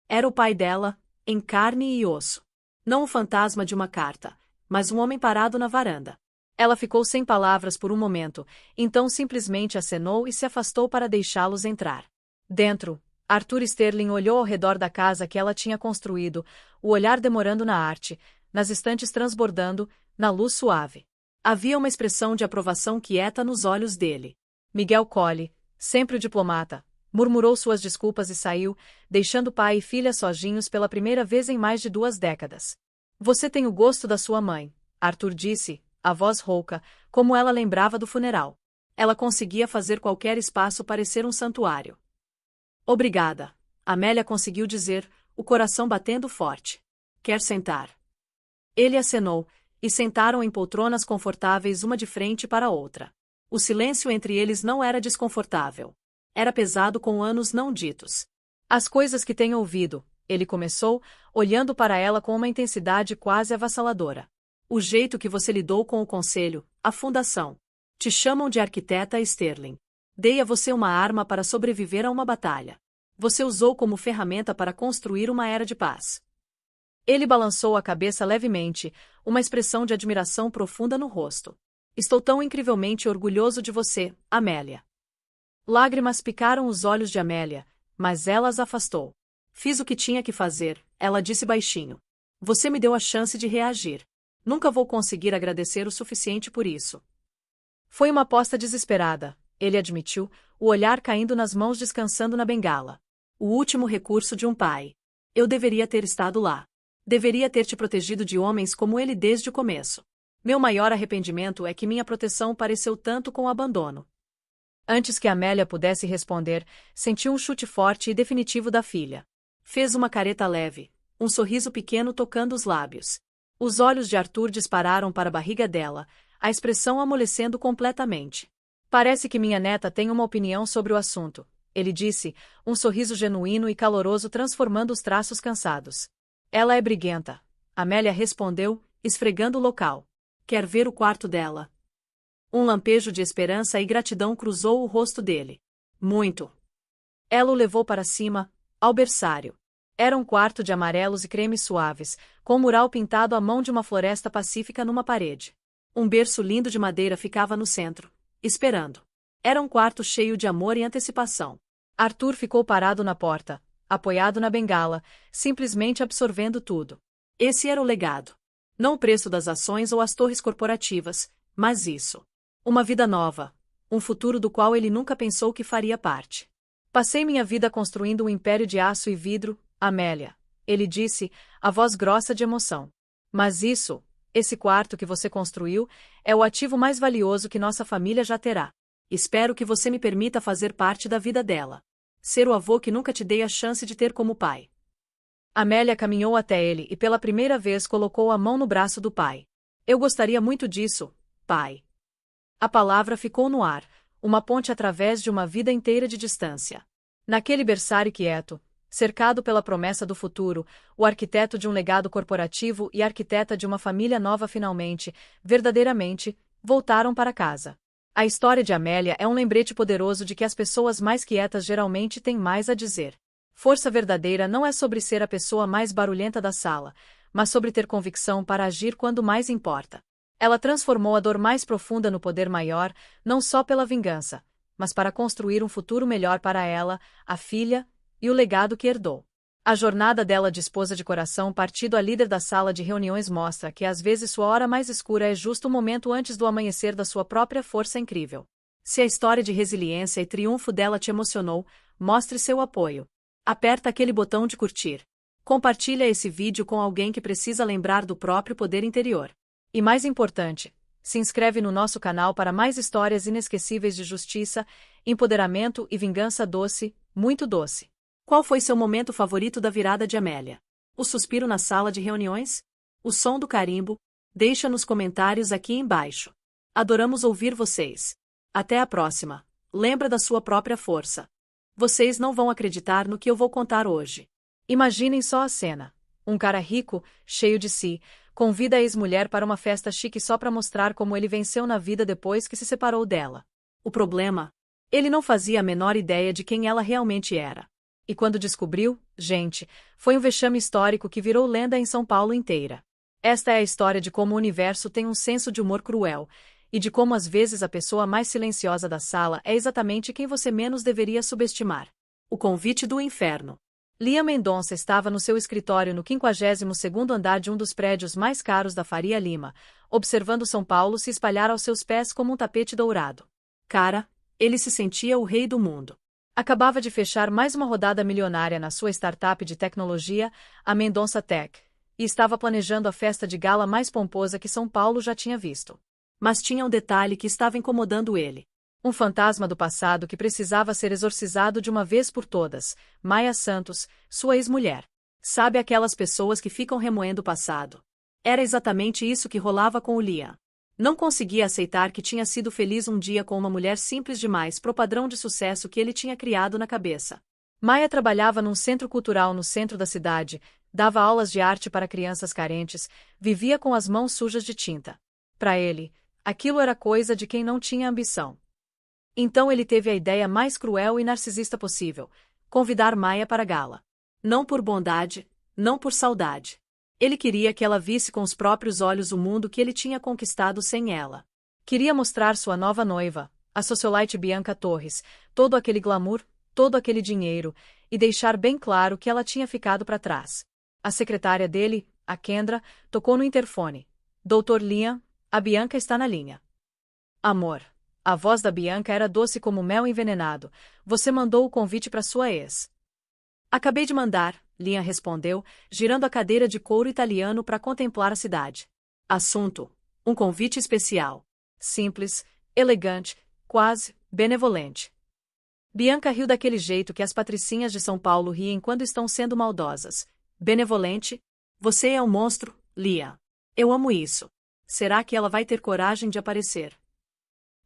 Era o pai dela, em carne e osso. Não o fantasma de uma carta, mas um homem parado na varanda. Ela ficou sem palavras por um momento, então simplesmente acenou e se afastou para deixá-los entrar. Dentro, Arthur Sterling olhou ao redor da casa que ela tinha construído, o olhar demorando na arte, nas estantes transbordando, na luz suave. Havia uma expressão de aprovação quieta nos olhos dele. Miguel Colley, sempre o diplomata, murmurou suas desculpas e saiu, deixando pai e filha sozinhos pela primeira vez em mais de 2 décadas. Você tem o gosto da sua mãe, Arthur disse, a voz rouca, como ela lembrava do funeral. Ela conseguia fazer qualquer espaço parecer um santuário. Obrigada, Amélia conseguiu dizer, o coração batendo forte. Quer sentar? Ele acenou, e sentaram em poltronas confortáveis uma de frente para a outra. O silêncio entre eles não era desconfortável. Era pesado com anos não ditos. As coisas que tenho ouvido, ele começou, olhando para ela com uma intensidade quase avassaladora. O jeito que você lidou com o conselho, a fundação. Te chamam de arquiteta Sterling. Dei a você uma arma para sobreviver a uma batalha. Você usou como ferramenta para construir uma era de paz. Ele balançou a cabeça levemente, uma expressão de admiração profunda no rosto. Estou tão incrivelmente orgulhoso de você, Amélia. Lágrimas picaram os olhos de Amélia, mas ela as afastou. Fiz o que tinha que fazer, ela disse baixinho. Você me deu a chance de reagir. Nunca vou conseguir agradecer o suficiente por isso. Foi uma aposta desesperada, ele admitiu, o olhar caindo nas mãos descansando na bengala. O último recurso de um pai. Eu deveria ter estado lá. Deveria ter te protegido de homens como ele desde o começo. Meu maior arrependimento é que minha proteção pareceu tanto com abandono. Antes que Amélia pudesse responder, sentiu um chute forte e definitivo da filha. Fez uma careta leve, um sorriso pequeno tocando os lábios. Os olhos de Arthur dispararam para a barriga dela, a expressão amolecendo completamente. Parece que minha neta tem uma opinião sobre o assunto, ele disse, um sorriso genuíno e caloroso transformando os traços cansados. Ela é briguenta, Amélia respondeu, esfregando o local. Quer ver o quarto dela? Um lampejo de esperança e gratidão cruzou o rosto dele. Muito. Ela o levou para cima, ao berçário. Era um quarto de amarelos e cremes suaves, com um mural pintado à mão de uma floresta pacífica numa parede. Um berço lindo de madeira ficava no centro, esperando. Era um quarto cheio de amor e antecipação. Arthur ficou parado na porta, apoiado na bengala, simplesmente absorvendo tudo. Esse era o legado. Não o preço das ações ou as torres corporativas, mas isso. Uma vida nova, um futuro do qual ele nunca pensou que faria parte. Passei minha vida construindo um império de aço e vidro, Amélia, ele disse, a voz grossa de emoção. Mas esse quarto que você construiu, é o ativo mais valioso que nossa família já terá. Espero que você me permita fazer parte da vida dela. Ser o avô que nunca te dei a chance de ter como pai. Amélia caminhou até ele e pela primeira vez colocou a mão no braço do pai. Eu gostaria muito disso, pai. A palavra ficou no ar, uma ponte através de uma vida inteira de distância. Naquele berçário quieto, cercado pela promessa do futuro, o arquiteto de um legado corporativo e arquiteta de uma família nova finalmente, verdadeiramente, voltaram para casa. A história de Amélia é um lembrete poderoso de que as pessoas mais quietas geralmente têm mais a dizer. Força verdadeira não é sobre ser a pessoa mais barulhenta da sala, mas sobre ter convicção para agir quando mais importa. Ela transformou a dor mais profunda no poder maior, não só pela vingança, mas para construir um futuro melhor para ela, a filha, e o legado que herdou. A jornada dela de esposa de coração partido a líder da sala de reuniões mostra que às vezes sua hora mais escura é justo o momento antes do amanhecer da sua própria força incrível. Se a história de resiliência e triunfo dela te emocionou, mostre seu apoio. Aperta aquele botão de curtir. Compartilha esse vídeo com alguém que precisa lembrar do próprio poder interior. E mais importante, se inscreve no nosso canal para mais histórias inesquecíveis de justiça, empoderamento e vingança doce, muito doce. Qual foi seu momento favorito da virada de Amélia? O suspiro na sala de reuniões? O som do carimbo? Deixa nos comentários aqui embaixo. Adoramos ouvir vocês. Até a próxima. Lembra da sua própria força. Vocês não vão acreditar no que eu vou contar hoje. Imaginem só a cena. Um cara rico, cheio de si, convida a ex-mulher para uma festa chique só para mostrar como ele venceu na vida depois que se separou dela. O problema? Ele não fazia a menor ideia de quem ela realmente era. E quando descobriu, gente, foi um vexame histórico que virou lenda em São Paulo inteira. Esta é a história de como o universo tem um senso de humor cruel, e de como às vezes a pessoa mais silenciosa da sala é exatamente quem você menos deveria subestimar. O convite do inferno. Lia Mendonça estava no seu escritório no 52º andar de um dos prédios mais caros da Faria Lima, observando São Paulo se espalhar aos seus pés como um tapete dourado. Cara, ele se sentia o rei do mundo. Acabava de fechar mais uma rodada milionária na sua startup de tecnologia, a Mendonça Tech, e estava planejando a festa de gala mais pomposa que São Paulo já tinha visto. Mas tinha um detalhe que estava incomodando ele. Um fantasma do passado que precisava ser exorcizado de uma vez por todas, Maia Santos, sua ex-mulher. Sabe aquelas pessoas que ficam remoendo o passado? Era exatamente isso que rolava com o Liam. Não conseguia aceitar que tinha sido feliz um dia com uma mulher simples demais pro padrão de sucesso que ele tinha criado na cabeça. Maia trabalhava num centro cultural no centro da cidade, dava aulas de arte para crianças carentes, vivia com as mãos sujas de tinta. Para ele, aquilo era coisa de quem não tinha ambição. Então ele teve a ideia mais cruel e narcisista possível: convidar Maia para a gala. Não por bondade, não por saudade. Ele queria que ela visse com os próprios olhos o mundo que ele tinha conquistado sem ela. Queria mostrar sua nova noiva, a socialite Bianca Torres, todo aquele glamour, todo aquele dinheiro, e deixar bem claro que ela tinha ficado para trás. A secretária dele, a Kendra, tocou no interfone. Doutor Liam, a Bianca está na linha. Amor. A voz da Bianca era doce como mel envenenado. Você mandou o convite para sua ex. Acabei de mandar, Liam respondeu, girando a cadeira de couro italiano para contemplar a cidade. Assunto: um convite especial. Simples, elegante, quase benevolente. Bianca riu daquele jeito que as patricinhas de São Paulo riem quando estão sendo maldosas. Benevolente? Você é um monstro, Liam. Eu amo isso. Será que ela vai ter coragem de aparecer?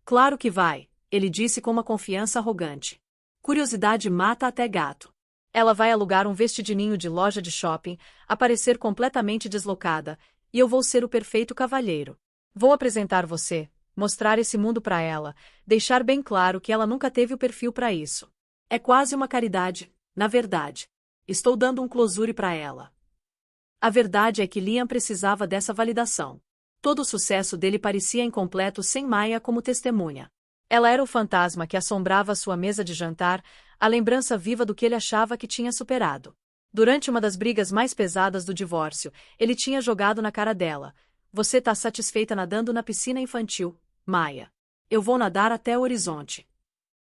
Claro que vai, ele disse com uma confiança arrogante. Curiosidade mata até gato. Ela vai alugar um vestidinho de loja de shopping, aparecer completamente deslocada, e eu vou ser o perfeito cavalheiro. Vou apresentar você, mostrar esse mundo para ela, deixar bem claro que ela nunca teve o perfil para isso. É quase uma caridade, na verdade. Estou dando um closure para ela. A verdade é que Liam precisava dessa validação. Todo o sucesso dele parecia incompleto sem Maya como testemunha. Ela era o fantasma que assombrava sua mesa de jantar, a lembrança viva do que ele achava que tinha superado. Durante uma das brigas mais pesadas do divórcio, ele tinha jogado na cara dela: "Você tá satisfeita nadando na piscina infantil, Maya? Eu vou nadar até o horizonte."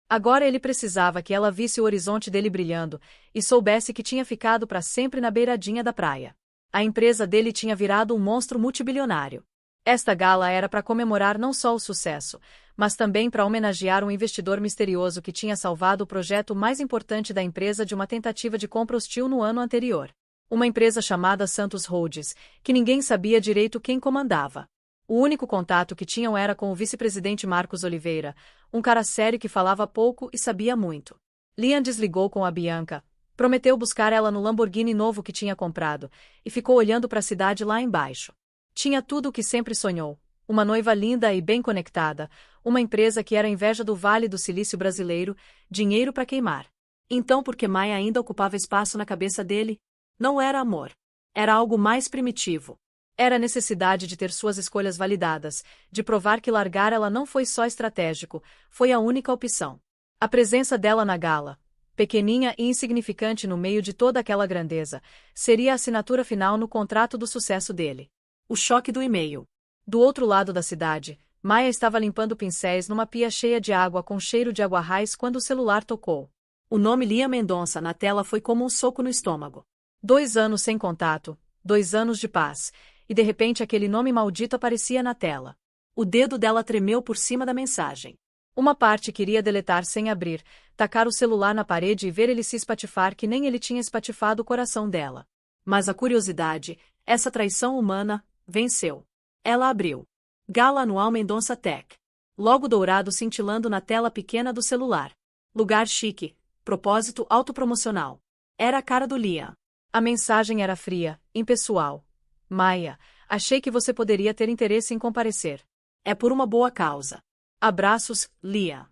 Agora ele precisava que ela visse o horizonte dele brilhando e soubesse que tinha ficado para sempre na beiradinha da praia. A empresa dele tinha virado um monstro multibilionário. Esta gala era para comemorar não só o sucesso, mas também para homenagear um investidor misterioso que tinha salvado o projeto mais importante da empresa de uma tentativa de compra hostil no ano anterior. Uma empresa chamada Santos Holdings, que ninguém sabia direito quem comandava. O único contato que tinham era com o vice-presidente Marcos Oliveira, um cara sério que falava pouco e sabia muito. Liam desligou com a Bianca, prometeu buscar ela no Lamborghini novo que tinha comprado, e ficou olhando para a cidade lá embaixo. Tinha tudo o que sempre sonhou: uma noiva linda e bem conectada, uma empresa que era inveja do Vale do Silício brasileiro, dinheiro para queimar. Então por que Maya ainda ocupava espaço na cabeça dele? Não era amor. Era algo mais primitivo. Era a necessidade de ter suas escolhas validadas, de provar que largar ela não foi só estratégico, foi a única opção. A presença dela na gala, pequeninha e insignificante no meio de toda aquela grandeza, seria a assinatura final no contrato do sucesso dele. O choque do e-mail. Do outro lado da cidade, Maya estava limpando pincéis numa pia cheia de água com cheiro de aguarrás quando o celular tocou. O nome Liam Mendonça na tela foi como um soco no estômago. 2 anos sem contato, 2 anos de paz, e de repente aquele nome maldito aparecia na tela. O dedo dela tremeu por cima da mensagem. Uma parte queria deletar sem abrir, tacar o celular na parede e ver ele se espatifar que nem ele tinha espatifado o coração dela. Mas a curiosidade, essa traição humana, venceu. Ela abriu. Gala Anual Mendonça Tech. Logo dourado cintilando na tela pequena do celular. Lugar chique. Propósito autopromocional. Era a cara do Liam. A mensagem era fria, impessoal. Maya, achei que você poderia ter interesse em comparecer. É por uma boa causa. Abraços, Liam.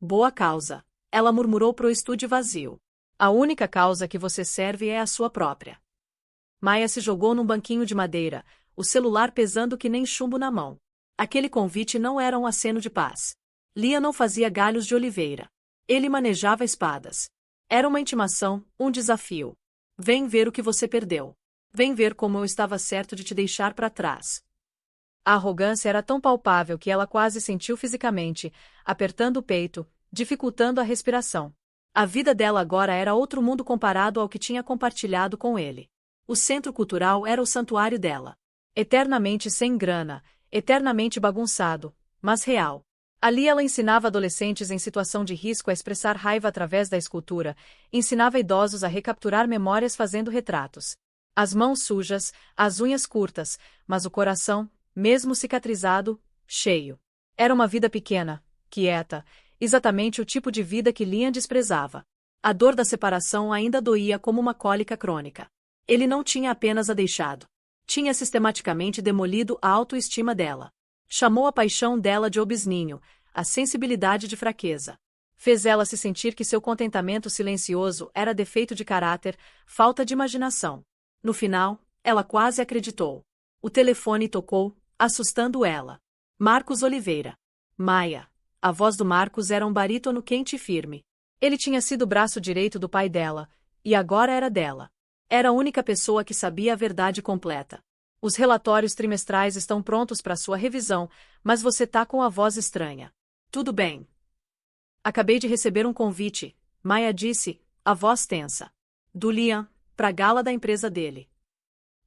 Boa causa, ela murmurou pro estúdio vazio. A única causa que você serve é a sua própria. Maya se jogou num banquinho de madeira, o celular pesando que nem chumbo na mão. Aquele convite não era um aceno de paz. Liam não fazia galhos de oliveira. Ele manejava espadas. Era uma intimação, um desafio. Vem ver o que você perdeu. Vem ver como eu estava certo de te deixar para trás. A arrogância era tão palpável que ela quase sentiu fisicamente, apertando o peito, dificultando a respiração. A vida dela agora era outro mundo comparado ao que tinha compartilhado com ele. O centro cultural era o santuário dela. Eternamente sem grana, eternamente bagunçado, mas real. Ali ela ensinava adolescentes em situação de risco a expressar raiva através da escultura, ensinava idosos a recapturar memórias fazendo retratos. As mãos sujas, as unhas curtas, mas o coração, mesmo cicatrizado, cheio. Era uma vida pequena, quieta, exatamente o tipo de vida que Liam desprezava. A dor da separação ainda doía como uma cólica crônica. Ele não tinha apenas a deixado. Tinha sistematicamente demolido a autoestima dela. Chamou a paixão dela de obsninho, a sensibilidade de fraqueza. Fez ela se sentir que seu contentamento silencioso era defeito de caráter, falta de imaginação. No final, ela quase acreditou. O telefone tocou, assustando ela. Marcos Oliveira. Maya. A voz do Marcos era um barítono quente e firme. Ele tinha sido o braço direito do pai dela, e agora era dela. Era a única pessoa que sabia a verdade completa. Os relatórios trimestrais estão prontos para sua revisão, mas você tá com a voz estranha. Tudo bem. Acabei de receber um convite, Maya disse, a voz tensa. Do Liam, para a gala da empresa dele.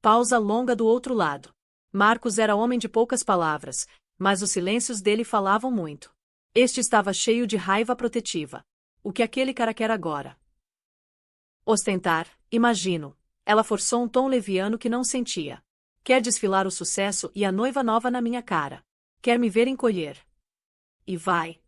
Pausa longa do outro lado. Marcos era homem de poucas palavras, mas os silêncios dele falavam muito. Este estava cheio de raiva protetiva. O que aquele cara quer agora? Ostentar, imagino. Ela forçou um tom leviano que não sentia. Quer desfilar o sucesso e a noiva nova na minha cara. Quer me ver encolher. E vai.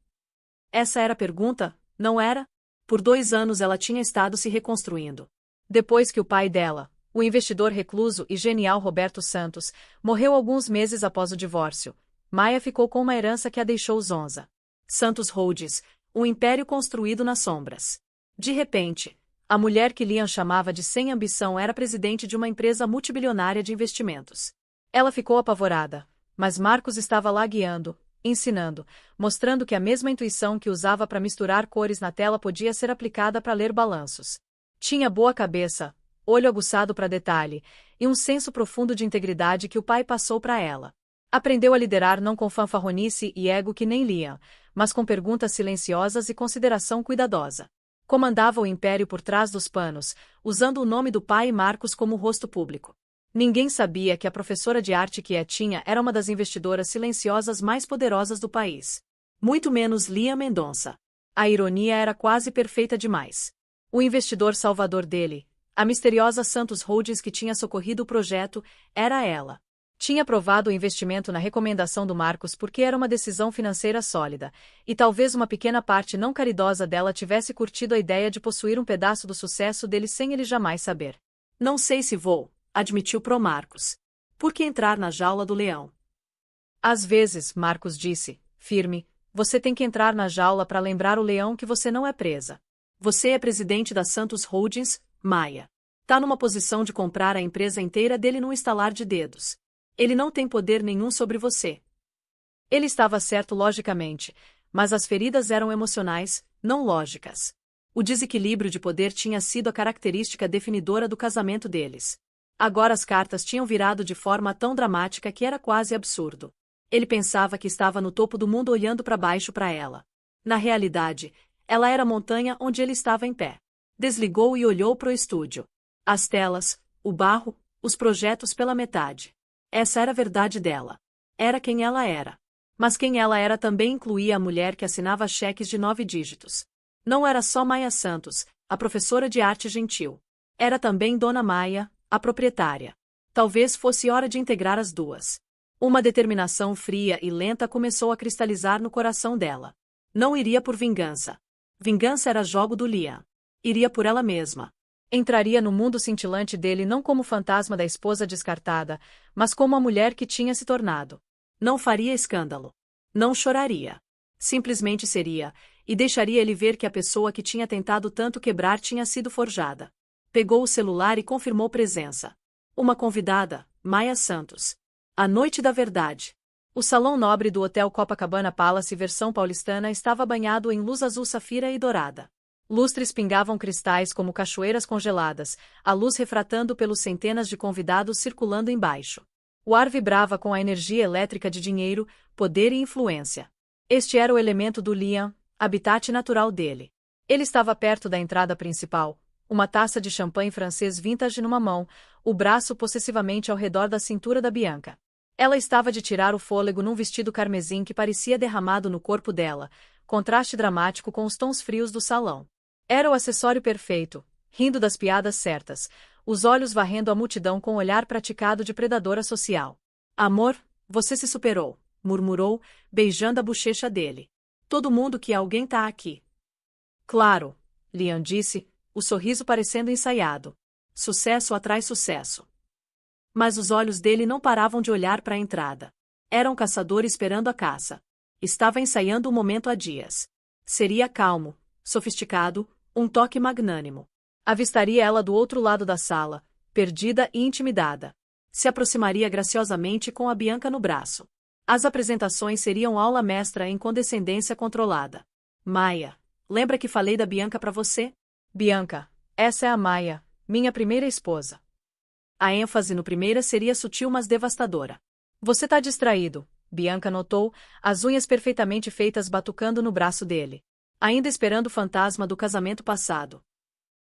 Essa era a pergunta, não era? Por 2 anos ela tinha estado se reconstruindo. Depois que o pai dela, o investidor recluso e genial Roberto Santos, morreu alguns meses após o divórcio, Maya ficou com uma herança que a deixou zonza. Santos Holdings, um império construído nas sombras. De repente, A mulher que Liam chamava de sem ambição era presidente de uma empresa multibilionária de investimentos. Ela ficou apavorada, mas Marcos estava lá guiando, ensinando, mostrando que a mesma intuição que usava para misturar cores na tela podia ser aplicada para ler balanços. Tinha boa cabeça, olho aguçado para detalhe, e um senso profundo de integridade que o pai passou para ela. Aprendeu a liderar não com fanfarronice e ego que nem Liam, mas com perguntas silenciosas e consideração cuidadosa. Comandava o império por trás dos panos, usando o nome do pai e Marcos como rosto público. Ninguém sabia que a professora de arte quietinha era uma das investidoras silenciosas mais poderosas do país. Muito menos Liam Mendonça. A ironia era quase perfeita demais. O investidor salvador dele, a misteriosa Santos Holdings que tinha socorrido o projeto, era ela. Tinha aprovado o investimento na recomendação do Marcos porque era uma decisão financeira sólida, e talvez uma pequena parte não caridosa dela tivesse curtido a ideia de possuir um pedaço do sucesso dele sem ele jamais saber. Não sei se vou, admitiu pro Marcos. Por que entrar na jaula do leão? Às vezes, Marcos disse, firme, você tem que entrar na jaula para lembrar o leão que você não é presa. Você é presidente da Santos Holdings, Maia. Tá numa posição de comprar a empresa inteira dele num estalar de dedos. Ele não tem poder nenhum sobre você. Ele estava certo logicamente, mas as feridas eram emocionais, não lógicas. O desequilíbrio de poder tinha sido a característica definidora do casamento deles. Agora as cartas tinham virado de forma tão dramática que era quase absurdo. Ele pensava que estava no topo do mundo olhando para baixo para ela. Na realidade, ela era a montanha onde ele estava em pé. Desligou e olhou para o estúdio. As telas, o barro, os projetos pela metade. Essa era a verdade dela. Era quem ela era. Mas quem ela era também incluía a mulher que assinava cheques de 9 dígitos. Não era só Maia Santos, a professora de arte gentil. Era também Dona Maia, a proprietária. Talvez fosse hora de integrar as duas. Uma determinação fria e lenta começou a cristalizar no coração dela. Não iria por vingança. Vingança era jogo do Liam. Iria por ela mesma. Entraria no mundo cintilante dele não como fantasma da esposa descartada, mas como a mulher que tinha se tornado. Não faria escândalo. Não choraria. Simplesmente seria, e deixaria ele ver que a pessoa que tinha tentado tanto quebrar tinha sido forjada. Pegou o celular e confirmou presença. Uma convidada, Maia Santos. A noite da verdade. O salão nobre do Hotel Copacabana Palace versão paulistana estava banhado em luz azul safira e dourada. Lustres pingavam cristais como cachoeiras congeladas, a luz refratando pelos centenas de convidados circulando embaixo. O ar vibrava com a energia elétrica de dinheiro, poder e influência. Este era o elemento do Liam, habitat natural dele. Ele estava perto da entrada principal, uma taça de champanhe francês vintage numa mão, o braço possessivamente ao redor da cintura da Bianca. Ela estava de tirar o fôlego num vestido carmesim que parecia derramado no corpo dela, contraste dramático com os tons frios do salão. Era o acessório perfeito, rindo das piadas certas, os olhos varrendo a multidão com o olhar praticado de predadora social. Amor, você se superou, murmurou, beijando a bochecha dele. Todo mundo que alguém tá aqui. Claro, Liam disse, o sorriso parecendo ensaiado. Sucesso atrai sucesso. Mas os olhos dele não paravam de olhar para a entrada. Era um caçador esperando a caça. Estava ensaiando o momento há dias. Seria calmo, sofisticado, um toque magnânimo. Avistaria ela do outro lado da sala, perdida e intimidada. Se aproximaria graciosamente com a Bianca no braço. As apresentações seriam aula mestra em condescendência controlada. Maia, lembra que falei da Bianca para você? Bianca, essa é a Maia, minha primeira esposa. A ênfase no primeira seria sutil mas devastadora. Você tá distraído, Bianca notou, as unhas perfeitamente feitas batucando no braço dele. Ainda esperando o fantasma do casamento passado.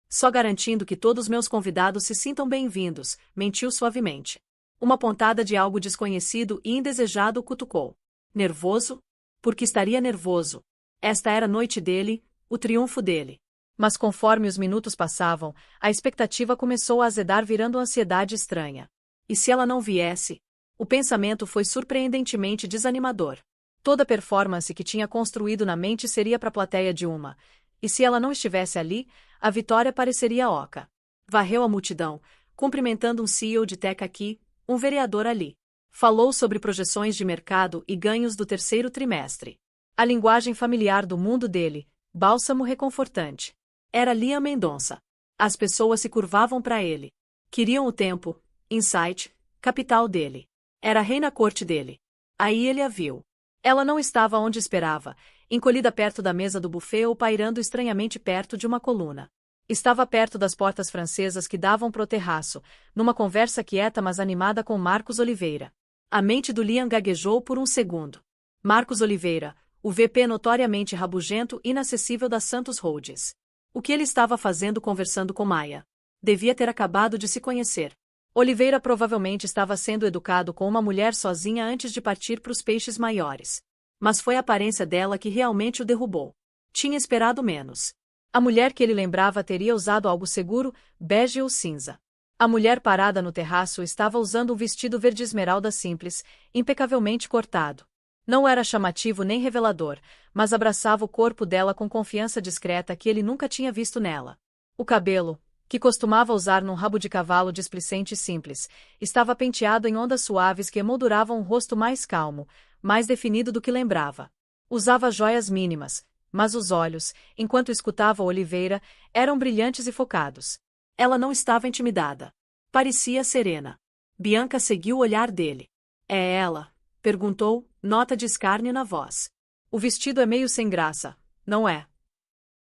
Só garantindo que todos meus convidados se sintam bem-vindos, mentiu suavemente. Uma pontada de algo desconhecido e indesejado o cutucou. Nervoso? Porque estaria nervoso. Esta era a noite dele, o triunfo dele. Mas conforme os minutos passavam, a expectativa começou a azedar virando ansiedade estranha. E se ela não viesse? O pensamento foi surpreendentemente desanimador. Toda a performance que tinha construído na mente seria para a plateia de uma. E se ela não estivesse ali, a vitória pareceria oca. Varreu a multidão, cumprimentando um CEO de tech aqui, um vereador ali. Falou sobre projeções de mercado e ganhos do terceiro trimestre. A linguagem familiar do mundo dele, bálsamo reconfortante. Era Liam Mendonça. As pessoas se curvavam para ele. Queriam o tempo, Insight, capital dele. Era a reina corte dele. Aí ele a viu. Ela não estava onde esperava, encolhida perto da mesa do buffet ou pairando estranhamente perto de uma coluna. Estava perto das portas francesas que davam pro terraço, numa conversa quieta mas animada com Marcos Oliveira. A mente do Liam gaguejou por um segundo. Marcos Oliveira, o VP notoriamente rabugento e inacessível da Santos Holdings. O que ele estava fazendo conversando com Maia? Devia ter acabado de se conhecer. Oliveira provavelmente estava sendo educado com uma mulher sozinha antes de partir para os peixes maiores. Mas foi a aparência dela que realmente o derrubou. Tinha esperado menos. A mulher que ele lembrava teria usado algo seguro, bege ou cinza. A mulher parada no terraço estava usando um vestido verde esmeralda simples, impecavelmente cortado. Não era chamativo nem revelador, mas abraçava o corpo dela com confiança discreta que ele nunca tinha visto nela. O cabelo, que costumava usar num rabo de cavalo displicente e simples, estava penteado em ondas suaves que emolduravam um rosto mais calmo, mais definido do que lembrava. Usava joias mínimas, mas os olhos, enquanto escutava Oliveira, eram brilhantes e focados. Ela não estava intimidada. Parecia serena. Bianca seguiu o olhar dele. É ela? Perguntou, nota de escárnio na voz. O vestido é meio sem graça, não é?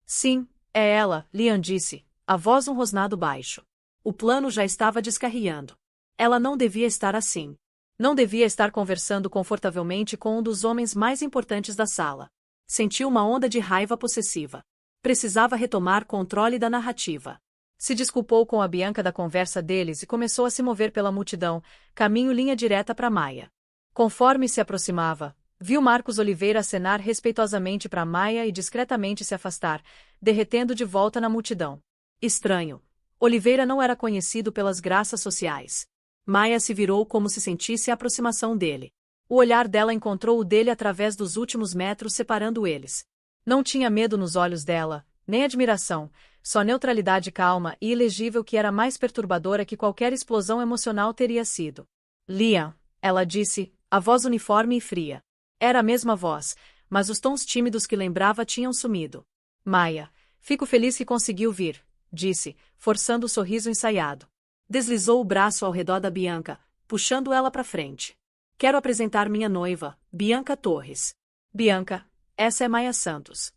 Sim, é ela, Liam disse, a voz um rosnado baixo. O plano já estava descarriando. Ela não devia estar assim. Não devia estar conversando confortavelmente com um dos homens mais importantes da sala. Sentiu uma onda de raiva possessiva. Precisava retomar controle da narrativa. Se desculpou com a Bianca da conversa deles e começou a se mover pela multidão, caminho linha direta para Maia. Conforme se aproximava, viu Marcos Oliveira acenar respeitosamente para Maia e discretamente se afastar, derretendo de volta na multidão. Estranho. Oliveira não era conhecido pelas graças sociais. Maia se virou como se sentisse a aproximação dele. O olhar dela encontrou o dele através dos últimos metros separando eles. Não tinha medo nos olhos dela, nem admiração, só neutralidade calma e ilegível que era mais perturbadora que qualquer explosão emocional teria sido. Liam, ela disse, a voz uniforme e fria. Era a mesma voz, mas os tons tímidos que lembrava tinham sumido. Maia, fico feliz que conseguiu vir, disse, forçando o sorriso ensaiado. Deslizou o braço ao redor da Bianca, puxando ela para frente. Quero apresentar minha noiva, Bianca Torres. Bianca, essa é Maia Santos.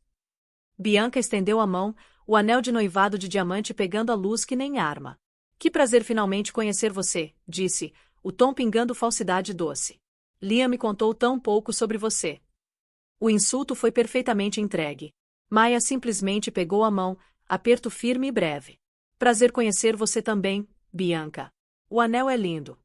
Bianca estendeu a mão, o anel de noivado de diamante pegando a luz que nem arma. Que prazer finalmente conhecer você, disse, o tom pingando falsidade doce. Liam me contou tão pouco sobre você. O insulto foi perfeitamente entregue. Maia simplesmente pegou a mão, aperto firme e breve. Prazer conhecer você também, Bianca. O anel é lindo.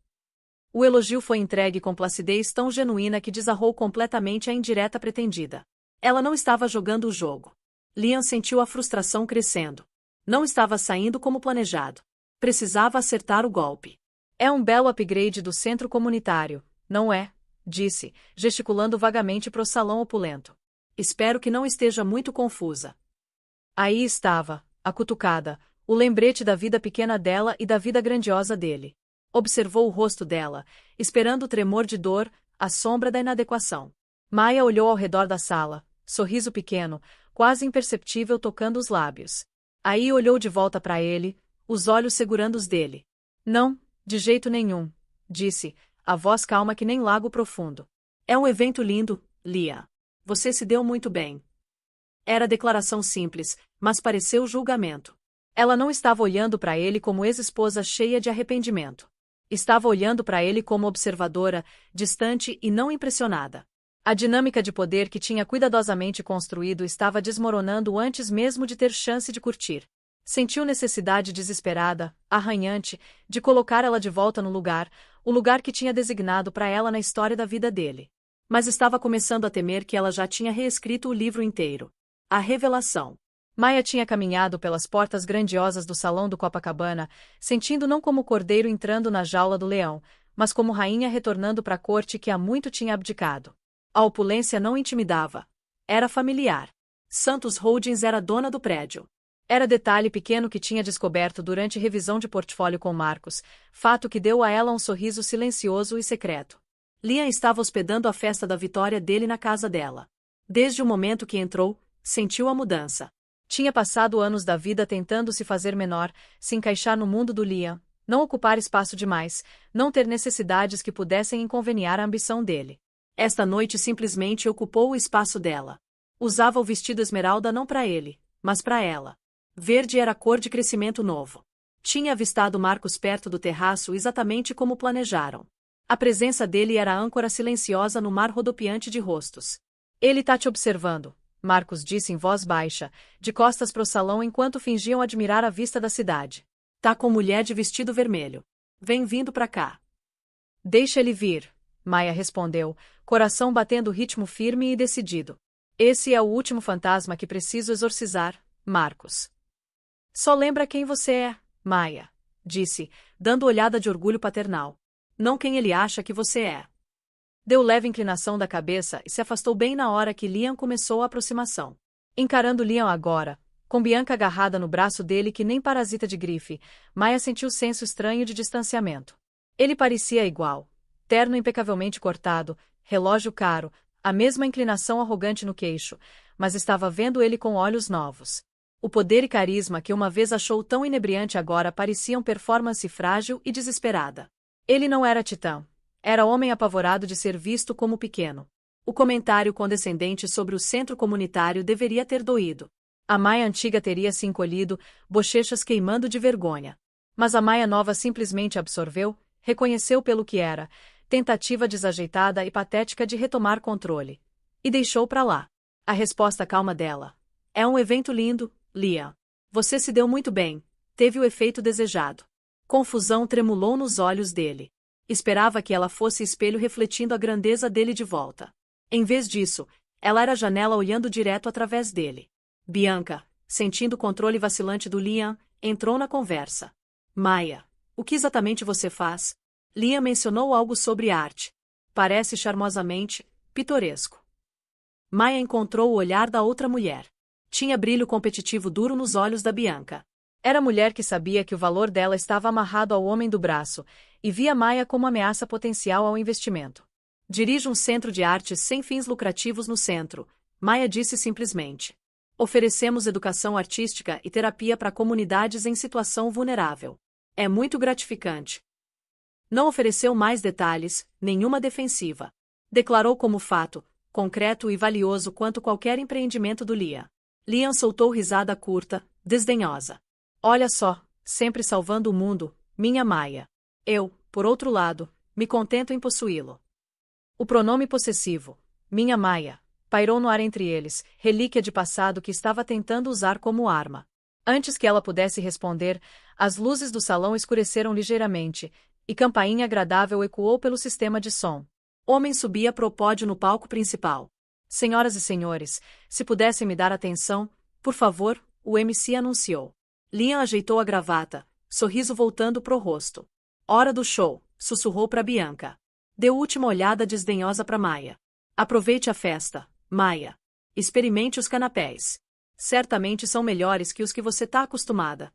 O elogio foi entregue com placidez tão genuína que desarrou completamente a indireta pretendida. Ela não estava jogando o jogo. Liam sentiu a frustração crescendo. Não estava saindo como planejado. Precisava acertar o golpe. É um belo upgrade do centro comunitário, não é? Disse, gesticulando vagamente pro salão opulento. Espero que não esteja muito confusa. Aí estava, a cutucada, o lembrete da vida pequena dela e da vida grandiosa dele. Observou o rosto dela, esperando o tremor de dor, a sombra da inadequação. Maia olhou ao redor da sala, sorriso pequeno, quase imperceptível tocando os lábios. Aí olhou de volta para ele, os olhos segurando os dele. Não, de jeito nenhum, disse, a voz calma que nem lago profundo. É um evento lindo, Lia. Você se deu muito bem. Era declaração simples, mas pareceu julgamento. Ela não estava olhando para ele como ex-esposa cheia de arrependimento. Estava olhando para ele como observadora, distante e não impressionada. A dinâmica de poder que tinha cuidadosamente construído estava desmoronando antes mesmo de ter chance de curtir. Sentiu necessidade desesperada, arranhante, de colocar ela de volta no lugar, o lugar que tinha designado para ela na história da vida dele. Mas estava começando a temer que ela já tinha reescrito o livro inteiro. A revelação. Maia tinha caminhado pelas portas grandiosas do salão do Copacabana, sentindo não como cordeiro entrando na jaula do leão, mas como rainha retornando para a corte que há muito tinha abdicado. A opulência não intimidava. Era familiar. Santos Holdings era dona do prédio. Era detalhe pequeno que tinha descoberto durante revisão de portfólio com Marcos, fato que deu a ela um sorriso silencioso e secreto. Liam estava hospedando a festa da vitória dele na casa dela. Desde o momento que entrou, sentiu a mudança. Tinha passado anos da vida tentando se fazer menor, se encaixar no mundo do Liam, não ocupar espaço demais, não ter necessidades que pudessem inconveniar a ambição dele. Esta noite simplesmente ocupou o espaço dela. Usava o vestido esmeralda não para ele, mas para ela. Verde era a cor de crescimento novo. Tinha avistado Marcos perto do terraço exatamente como planejaram. A presença dele era a âncora silenciosa no mar rodopiante de rostos. Ele tá te observando, Marcos disse em voz baixa, de costas pro salão enquanto fingiam admirar a vista da cidade. Tá com mulher de vestido vermelho. Vem vindo pra cá. Deixa ele vir, Maia respondeu, coração batendo ritmo firme e decidido. Esse é o último fantasma que preciso exorcizar, Marcos. Só lembra quem você é, Maia, disse, dando olhada de orgulho paternal. Não quem ele acha que você é. Deu leve inclinação da cabeça e se afastou bem na hora que Liam começou a aproximação. Encarando Liam agora, com Bianca agarrada no braço dele que nem parasita de grife, Maia sentiu senso estranho de distanciamento. Ele parecia igual. Terno impecavelmente cortado, relógio caro, a mesma inclinação arrogante no queixo, mas estava vendo ele com olhos novos. O poder e carisma que uma vez achou tão inebriante agora pareciam performance frágil e desesperada. Ele não era titã. Era homem apavorado de ser visto como pequeno. O comentário condescendente sobre o centro comunitário deveria ter doído. A Maia antiga teria se encolhido, bochechas queimando de vergonha. Mas a Maia nova simplesmente absorveu, reconheceu pelo que era, tentativa desajeitada e patética de retomar controle. E deixou pra lá. A resposta calma dela. É um evento lindo, Liam. Você se deu muito bem. Teve o efeito desejado. Confusão tremulou nos olhos dele. Esperava que ela fosse espelho refletindo a grandeza dele de volta. Em vez disso, ela era a janela olhando direto através dele. Bianca, sentindo o controle vacilante do Liam, entrou na conversa. Maia, o que exatamente você faz? Liam mencionou algo sobre arte. Parece charmosamente pitoresco. Maia encontrou o olhar da outra mulher. Tinha brilho competitivo duro nos olhos da Bianca. Era a mulher que sabia que o valor dela estava amarrado ao homem do braço, e via Maia como ameaça potencial ao investimento. Dirige um centro de artes sem fins lucrativos no centro, Maia disse simplesmente. Oferecemos educação artística e terapia para comunidades em situação vulnerável. É muito gratificante. Não ofereceu mais detalhes, nenhuma defensiva. Declarou como fato, concreto e valioso quanto qualquer empreendimento do Liam. Liam soltou risada curta, desdenhosa. Olha só, sempre salvando o mundo, minha Maia. Eu, por outro lado, me contento em possuí-lo. O pronome possessivo, minha Maia, pairou no ar entre eles, relíquia de passado que estava tentando usar como arma. Antes que ela pudesse responder, as luzes do salão escureceram ligeiramente, e campainha agradável ecoou pelo sistema de som. Homem subia pro pódio no palco principal. Senhoras e senhores, se pudessem me dar atenção, por favor, o MC anunciou. Liam ajeitou a gravata, sorriso voltando pro rosto. Hora do show, sussurrou para Bianca. Deu última olhada desdenhosa para Maia. Aproveite a festa, Maia. Experimente os canapés. Certamente são melhores que os que você tá acostumada.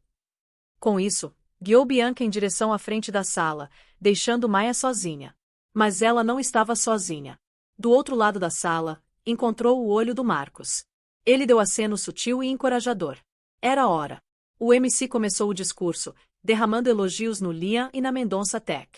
Com isso, guiou Bianca em direção à frente da sala, deixando Maia sozinha. Mas ela não estava sozinha. Do outro lado da sala, encontrou o olho do Marcos. Ele deu aceno sutil e encorajador. Era hora. O MC começou o discurso, derramando elogios no Liam e na Mendonça Tech.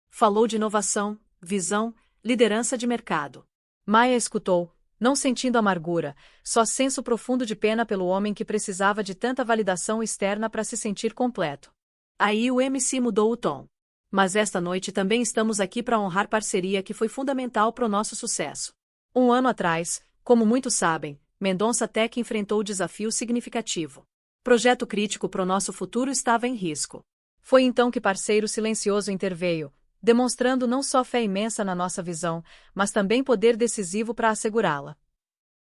Falou de inovação, visão, liderança de mercado. Maia escutou, não sentindo amargura, só senso profundo de pena pelo homem que precisava de tanta validação externa para se sentir completo. Aí o MC mudou o tom. Mas esta noite também estamos aqui para honrar parceria que foi fundamental para o nosso sucesso. Um ano atrás, como muitos sabem, Mendonça Tech enfrentou desafio significativo. Projeto crítico para o nosso futuro estava em risco. Foi então que parceiro silencioso interveio, demonstrando não só fé imensa na nossa visão, mas também poder decisivo para assegurá-la.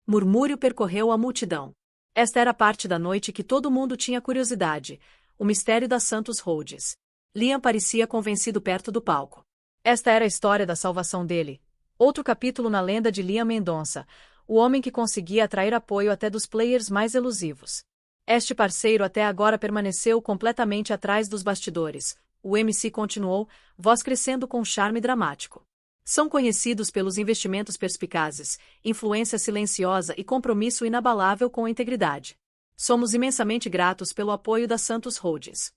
Murmúrio percorreu a multidão. Esta era a parte da noite que todo mundo tinha curiosidade, o mistério da Santos Holdings. Liam parecia convencido perto do palco. Esta era a história da salvação dele. Outro capítulo na lenda de Liam Mendonça, o homem que conseguia atrair apoio até dos players mais elusivos. Este parceiro até agora permaneceu completamente atrás dos bastidores. O MC continuou, voz crescendo com charme dramático. São conhecidos pelos investimentos perspicazes, influência silenciosa e compromisso inabalável com a integridade. Somos imensamente gratos pelo apoio da Santos Holdings.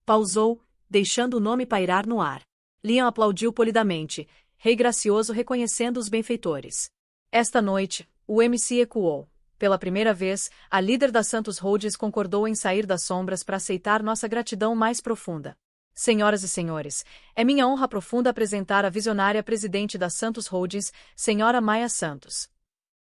Pausou, deixando o nome pairar no ar. Liam aplaudiu polidamente, rei gracioso reconhecendo os benfeitores. Esta noite, o MC ecoou. Pela primeira vez, a líder da Santos Holdings concordou em sair das sombras para aceitar nossa gratidão mais profunda. Senhoras e senhores, é minha honra profunda apresentar a visionária presidente da Santos Holdings, senhora Maia Santos.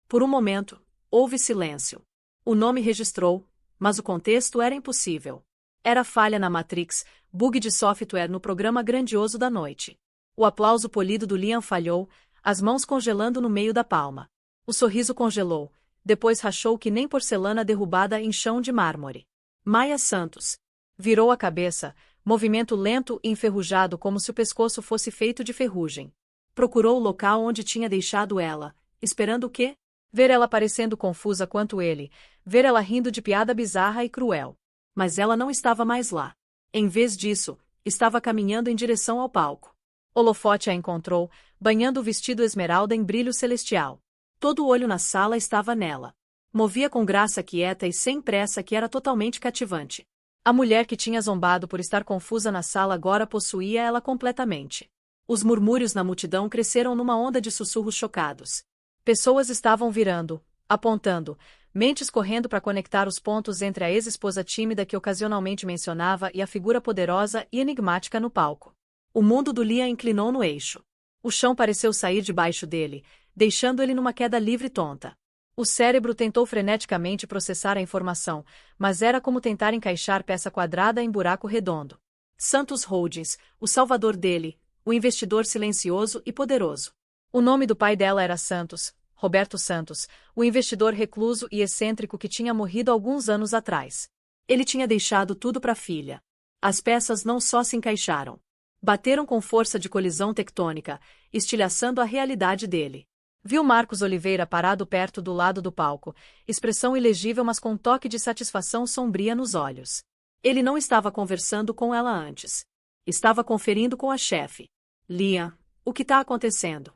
Por um momento, houve silêncio. O nome registrou, mas o contexto era impossível. Era falha na Matrix, bug de software no programa grandioso da noite. O aplauso polido do Liam falhou, as mãos congelando no meio da palma. O sorriso congelou, depois rachou que nem porcelana derrubada em chão de mármore. Maia Santos. Virou a cabeça, movimento lento e enferrujado como se o pescoço fosse feito de ferrugem. Procurou o local onde tinha deixado ela, esperando o quê? Ver ela parecendo confusa quanto ele, ver ela rindo de piada bizarra e cruel. Mas ela não estava mais lá. Em vez disso, estava caminhando em direção ao palco. Holofote a encontrou, banhando o vestido esmeralda em brilho celestial. Todo o olho na sala estava nela. Movia com graça quieta e sem pressa que era totalmente cativante. A mulher que tinha zombado por estar confusa na sala agora possuía ela completamente. Os murmúrios na multidão cresceram numa onda de sussurros chocados. Pessoas estavam virando, apontando, mentes correndo para conectar os pontos entre a ex-esposa tímida que ocasionalmente mencionava e a figura poderosa e enigmática no palco. O mundo do Liam inclinou no eixo. O chão pareceu sair debaixo dele, deixando ele numa queda livre tonta. O cérebro tentou freneticamente processar a informação, mas era como tentar encaixar peça quadrada em buraco redondo. Santos Holdings, o salvador dele, o investidor silencioso e poderoso. O nome do pai dela era Santos, Roberto Santos, o investidor recluso e excêntrico que tinha morrido alguns anos atrás. Ele tinha deixado tudo para a filha. As peças não só se encaixaram. Bateram com força de colisão tectônica, estilhaçando a realidade dele. Viu Marcos Oliveira parado perto do lado do palco, expressão ilegível mas com um toque de satisfação sombria nos olhos. Ele não estava conversando com ela antes. Estava conferindo com a chefe. Liam, o que está acontecendo?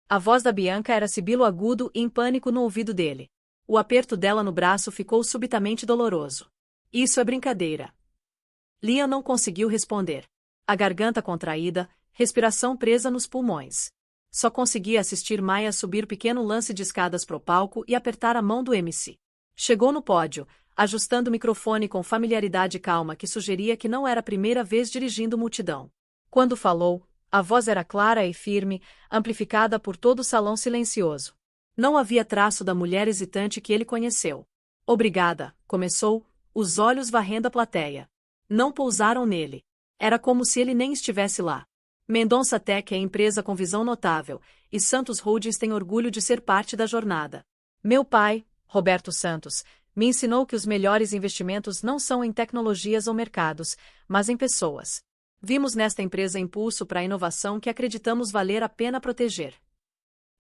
A voz da Bianca era sibilo agudo e em pânico no ouvido dele. O aperto dela no braço ficou subitamente doloroso. Isso é brincadeira. Liam não conseguiu responder. A garganta contraída, respiração presa nos pulmões. Só conseguia assistir Maia subir o pequeno lance de escadas pro palco e apertar a mão do MC. Chegou no pódio, ajustando o microfone com familiaridade e calma que sugeria que não era a primeira vez dirigindo multidão. Quando falou, a voz era clara e firme, amplificada por todo o salão silencioso. Não havia traço da mulher hesitante que ele conheceu. Obrigada, começou, os olhos varrendo a plateia. Não pousaram nele. Era como se ele nem estivesse lá. Mendonça Tech é empresa com visão notável, e Santos Holdings tem orgulho de ser parte da jornada. Meu pai, Roberto Santos, me ensinou que os melhores investimentos não são em tecnologias ou mercados, mas em pessoas. Vimos nesta empresa impulso para a inovação que acreditamos valer a pena proteger.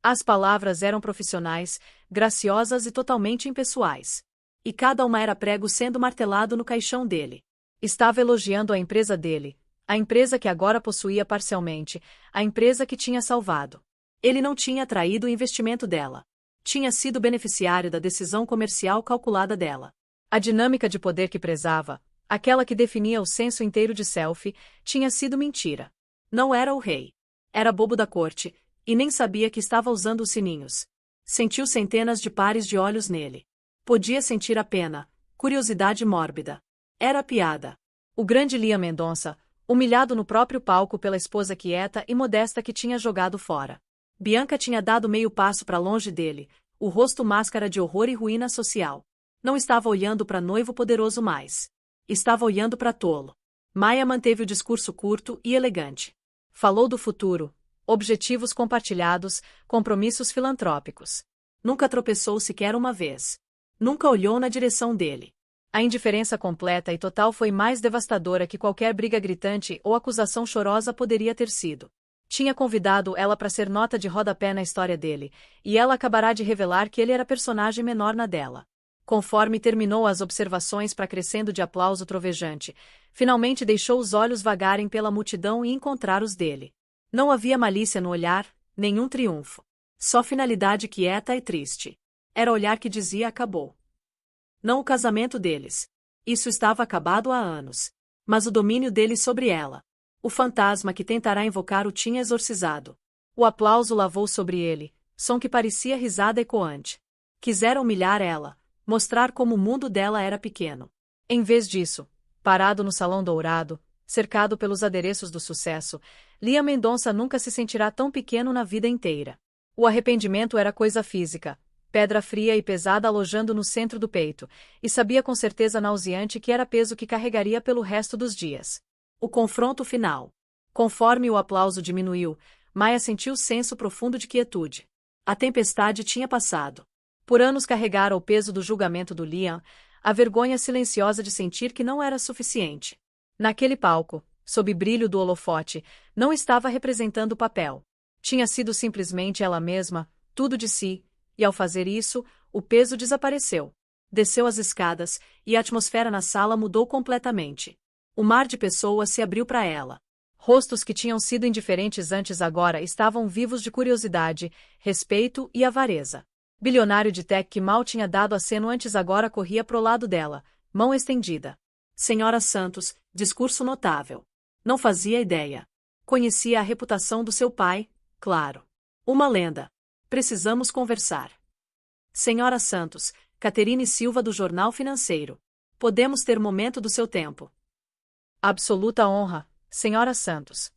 As palavras eram profissionais, graciosas e totalmente impessoais. E cada uma era prego sendo martelado no caixão dele. Estava elogiando a empresa dele, a empresa que agora possuía parcialmente, a empresa que tinha salvado. Ele não tinha atraído o investimento dela. Tinha sido beneficiário da decisão comercial calculada dela. A dinâmica de poder que prezava, aquela que definia o senso inteiro de selfie, tinha sido mentira. Não era o rei. Era bobo da corte, e nem sabia que estava usando os sininhos. Sentiu centenas de pares de olhos nele. Podia sentir a pena, curiosidade mórbida. Era piada. O grande Liam Mendonça, humilhado no próprio palco pela esposa quieta e modesta que tinha jogado fora. Bianca tinha dado meio passo para longe dele, o rosto máscara de horror e ruína social. Não estava olhando para noivo poderoso mais. Estava olhando para tolo. Maia manteve o discurso curto e elegante. Falou do futuro, objetivos compartilhados, compromissos filantrópicos. Nunca tropeçou sequer uma vez. Nunca olhou na direção dele. A indiferença completa e total foi mais devastadora que qualquer briga gritante ou acusação chorosa poderia ter sido. Tinha convidado ela para ser nota de rodapé na história dele, e ela acabará de revelar que ele era personagem menor na dela. Conforme terminou as observações para crescendo de aplauso trovejante, finalmente deixou os olhos vagarem pela multidão e encontrar os dele. Não havia malícia no olhar, nenhum triunfo. Só finalidade quieta e triste. Era olhar que dizia acabou. Não o casamento deles. Isso estava acabado há anos. Mas o domínio dele sobre ela. O fantasma que tentará invocar o tinha exorcizado. O aplauso lavou sobre ele, som que parecia risada ecoante. Quisera humilhar ela, mostrar como o mundo dela era pequeno. Em vez disso, parado no salão dourado, cercado pelos adereços do sucesso, Liam Mendonça nunca se sentirá tão pequeno na vida inteira. O arrependimento era coisa física, pedra fria e pesada alojando no centro do peito, e sabia com certeza nauseante que era peso que carregaria pelo resto dos dias. O confronto final. Conforme o aplauso diminuiu, Maya sentiu senso profundo de quietude. A tempestade tinha passado. Por anos carregara o peso do julgamento do Liam, a vergonha silenciosa de sentir que não era suficiente. Naquele palco, sob brilho do holofote, não estava representando o papel. Tinha sido simplesmente ela mesma, tudo de si, e ao fazer isso, o peso desapareceu. Desceu as escadas, e a atmosfera na sala mudou completamente. O mar de pessoas se abriu para ela. Rostos que tinham sido indiferentes antes agora estavam vivos de curiosidade, respeito e avareza. Bilionário de tech que mal tinha dado aceno antes agora corria pro lado dela, mão estendida. Senhora Santos, discurso notável. Não fazia ideia. Conhecia a reputação do seu pai, claro. Uma lenda. Precisamos conversar. Senhora Santos, Caterine Silva do Jornal Financeiro. Podemos ter momento do seu tempo. Absoluta honra, Senhora Santos.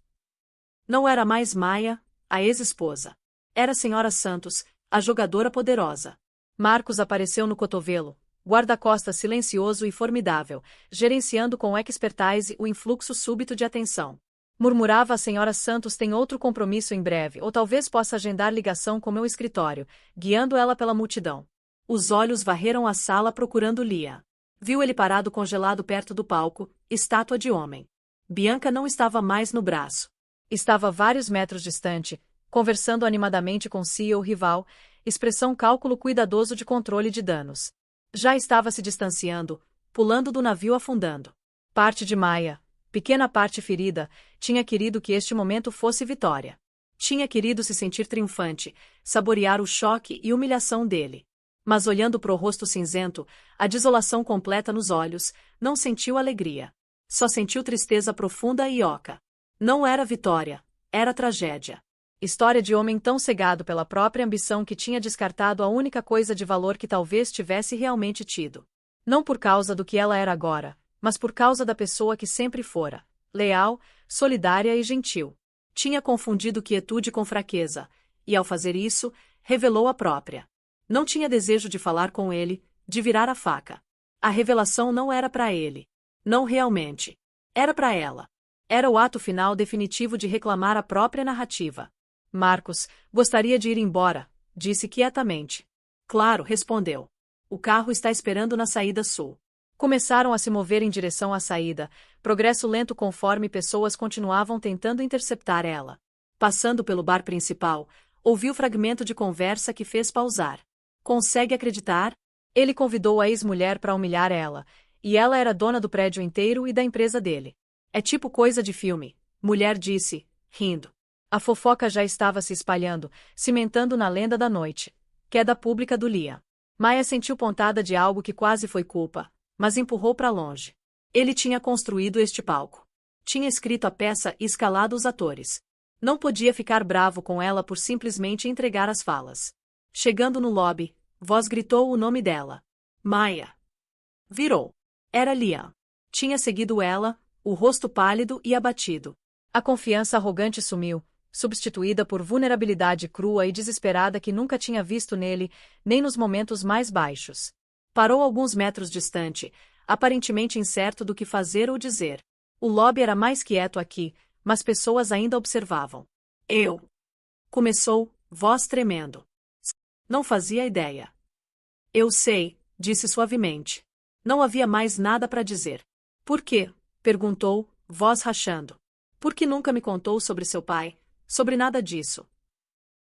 Não era mais Maia, a ex-esposa. Era Senhora Santos, a jogadora poderosa. Marcos apareceu no cotovelo, guarda-costas silencioso e formidável, gerenciando com expertise o influxo súbito de atenção. Murmurava: a Senhora Santos tem outro compromisso em breve, ou talvez possa agendar ligação com meu escritório, guiando ela pela multidão. Os olhos varreram a sala procurando Lia. Viu ele parado congelado perto do palco, estátua de homem. Bianca não estava mais no braço. Estava vários metros distante, conversando animadamente com CEO rival, expressão cálculo cuidadoso de controle de danos. Já estava se distanciando, pulando do navio afundando. Parte de Maia, pequena parte ferida, tinha querido que este momento fosse vitória. Tinha querido se sentir triunfante, saborear o choque e humilhação dele. Mas olhando pro rosto cinzento, a desolação completa nos olhos, não sentiu alegria. Só sentiu tristeza profunda e oca. Não era vitória, era tragédia. História de homem tão cegado pela própria ambição que tinha descartado a única coisa de valor que talvez tivesse realmente tido. Não por causa do que ela era agora, mas por causa da pessoa que sempre fora, leal, solidária e gentil. Tinha confundido quietude com fraqueza, e ao fazer isso, revelou a própria. Não tinha desejo de falar com ele, de virar a faca. A revelação não era para ele. Não realmente. Era para ela. Era o ato final definitivo de reclamar a própria narrativa. Marcos, gostaria de ir embora, disse quietamente. Claro, respondeu. O carro está esperando na saída sul. Começaram a se mover em direção à saída, progresso lento conforme pessoas continuavam tentando interceptar ela. Passando pelo bar principal, ouviu fragmento de conversa que fez pausar. Consegue acreditar? Ele convidou a ex-mulher para humilhar ela, e ela era dona do prédio inteiro e da empresa dele. É tipo coisa de filme, mulher disse, rindo. A fofoca já estava se espalhando, cimentando na lenda da noite. Queda pública do Lia. Maia sentiu pontada de algo que quase foi culpa, mas empurrou para longe. Ele tinha construído este palco. Tinha escrito a peça e escalado os atores. Não podia ficar bravo com ela por simplesmente entregar as falas. Chegando no lobby, voz gritou o nome dela. Maia. Virou. Era Lia. Tinha seguido ela, o rosto pálido e abatido. A confiança arrogante sumiu, substituída por vulnerabilidade crua e desesperada que nunca tinha visto nele, nem nos momentos mais baixos. Parou alguns metros distante, aparentemente incerto do que fazer ou dizer. O lobby era mais quieto aqui, mas pessoas ainda observavam. Eu. Começou, voz tremendo. Não fazia ideia. Eu sei, disse suavemente. Não havia mais nada para dizer. Por quê? Perguntou, voz rachando. Por que nunca me contou sobre seu pai? Sobre nada disso.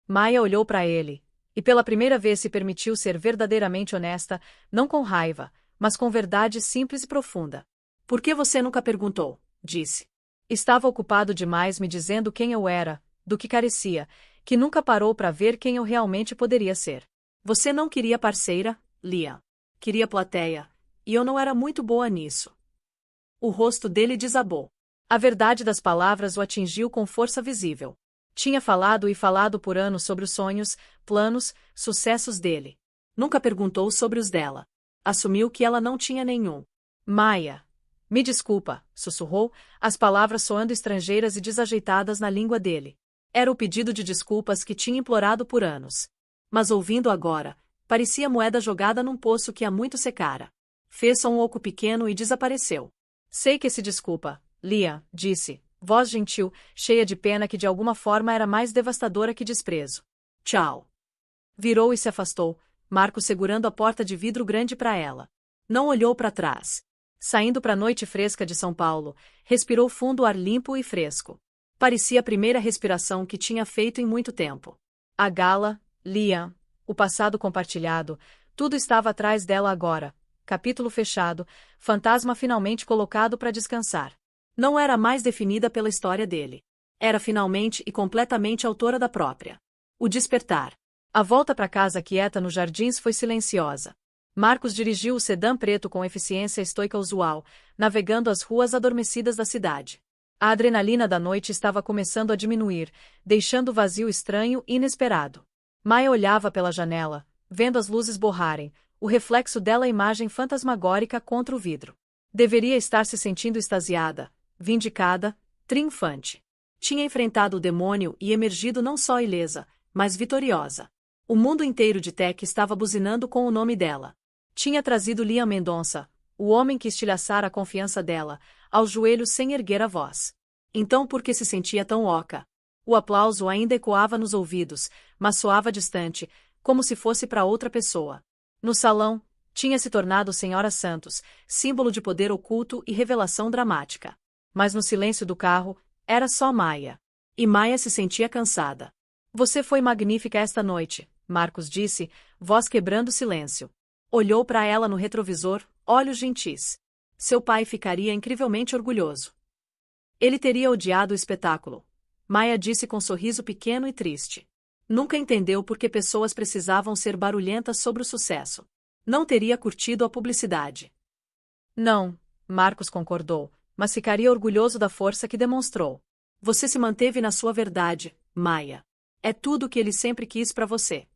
Maia olhou para ele, e pela primeira vez se permitiu ser verdadeiramente honesta, não com raiva, mas com verdade simples e profunda. Por que você nunca perguntou? Disse. Estava ocupado demais me dizendo quem eu era, do que carecia, que nunca parou para ver quem eu realmente poderia ser. Você não queria parceira, Lia. queria plateia, e eu não era muito boa nisso. O rosto dele desabou. A verdade das palavras o atingiu com força visível. Tinha falado e falado por anos sobre os sonhos, planos, sucessos dele. Nunca perguntou sobre os dela. Assumiu que ela não tinha nenhum. Maia. Me desculpa, sussurrou, as palavras soando estrangeiras e desajeitadas na língua dele. Era o pedido de desculpas que tinha implorado por anos. Mas ouvindo agora, parecia moeda jogada num poço que há muito secara. Fez só um oco pequeno e desapareceu. Sei que se desculpa, Lia, disse, voz gentil, cheia de pena que de alguma forma era mais devastadora que desprezo. Tchau. Virou e se afastou, Marcos segurando a porta de vidro grande para ela. Não olhou para trás. Saindo para a noite fresca de São Paulo, respirou fundo o ar limpo e fresco. Parecia a primeira respiração que tinha feito em muito tempo. A gala, Lia, o passado compartilhado, tudo estava atrás dela agora. Capítulo fechado, fantasma finalmente colocado para descansar. Não era mais definida pela história dele. Era finalmente e completamente autora da própria. O despertar. A volta para casa quieta nos jardins foi silenciosa. Marcos dirigiu o sedã preto com eficiência estoica usual, navegando as ruas adormecidas da cidade. A adrenalina da noite estava começando a diminuir, deixando o vazio estranho e inesperado. Maia olhava pela janela, vendo as luzes borrarem, o reflexo dela a imagem fantasmagórica contra o vidro. Deveria estar se sentindo extasiada, vindicada, triunfante. Tinha enfrentado o demônio e emergido não só ilesa, mas vitoriosa. O mundo inteiro de Tech estava buzinando com o nome dela. Tinha trazido Liam Mendonça, o homem que estilhaçara a confiança dela, aos joelhos sem erguer a voz. Então por que se sentia tão oca? O aplauso ainda ecoava nos ouvidos, mas soava distante, como se fosse para outra pessoa. No salão, tinha se tornado Senhora Santos, símbolo de poder oculto e revelação dramática. Mas no silêncio do carro, era só Maia. E Maia se sentia cansada. Você foi magnífica esta noite, Marcos disse, voz quebrando o silêncio. Olhou para ela no retrovisor, olhos gentis. Seu pai ficaria incrivelmente orgulhoso. Ele teria odiado o espetáculo. Maia disse com um sorriso pequeno e triste. Nunca entendeu por que pessoas precisavam ser barulhentas sobre o sucesso. Não teria curtido a publicidade. Não, Marcos concordou, mas ficaria orgulhoso da força que demonstrou. Você se manteve na sua verdade, Maia. É tudo o que ele sempre quis para você.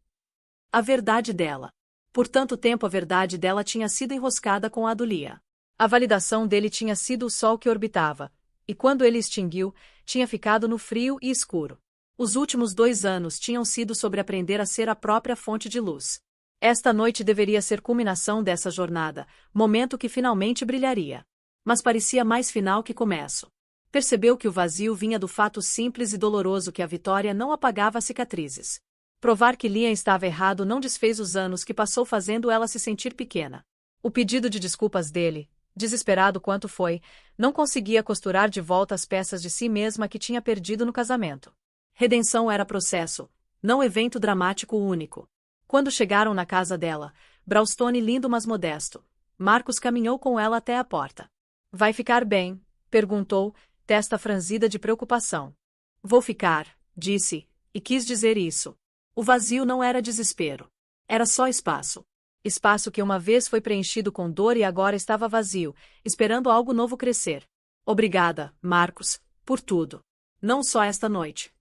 A verdade dela. Por tanto tempo a verdade dela tinha sido enroscada com a do Lia. A validação dele tinha sido o sol que orbitava, e quando ele extinguiu, tinha ficado no frio e escuro. Os últimos 2 anos tinham sido sobre aprender a ser a própria fonte de luz. Esta noite deveria ser culminação dessa jornada, momento que finalmente brilharia. Mas parecia mais final que começo. Percebeu que o vazio vinha do fato simples e doloroso que a vitória não apagava as cicatrizes. Provar que Liam estava errado não desfez os anos que passou fazendo ela se sentir pequena. O pedido de desculpas dele, desesperado quanto foi, não conseguia costurar de volta as peças de si mesma que tinha perdido no casamento. Redenção era processo, não evento dramático único. Quando chegaram na casa dela, Braustone lindo mas modesto, Marcos caminhou com ela até a porta. Vai ficar bem? Perguntou, testa franzida de preocupação. Vou ficar, disse, e quis dizer isso. O vazio não era desespero. Era só espaço. Espaço que uma vez foi preenchido com dor e agora estava vazio, esperando algo novo crescer. Obrigada, Marcos, por tudo. Não só esta noite.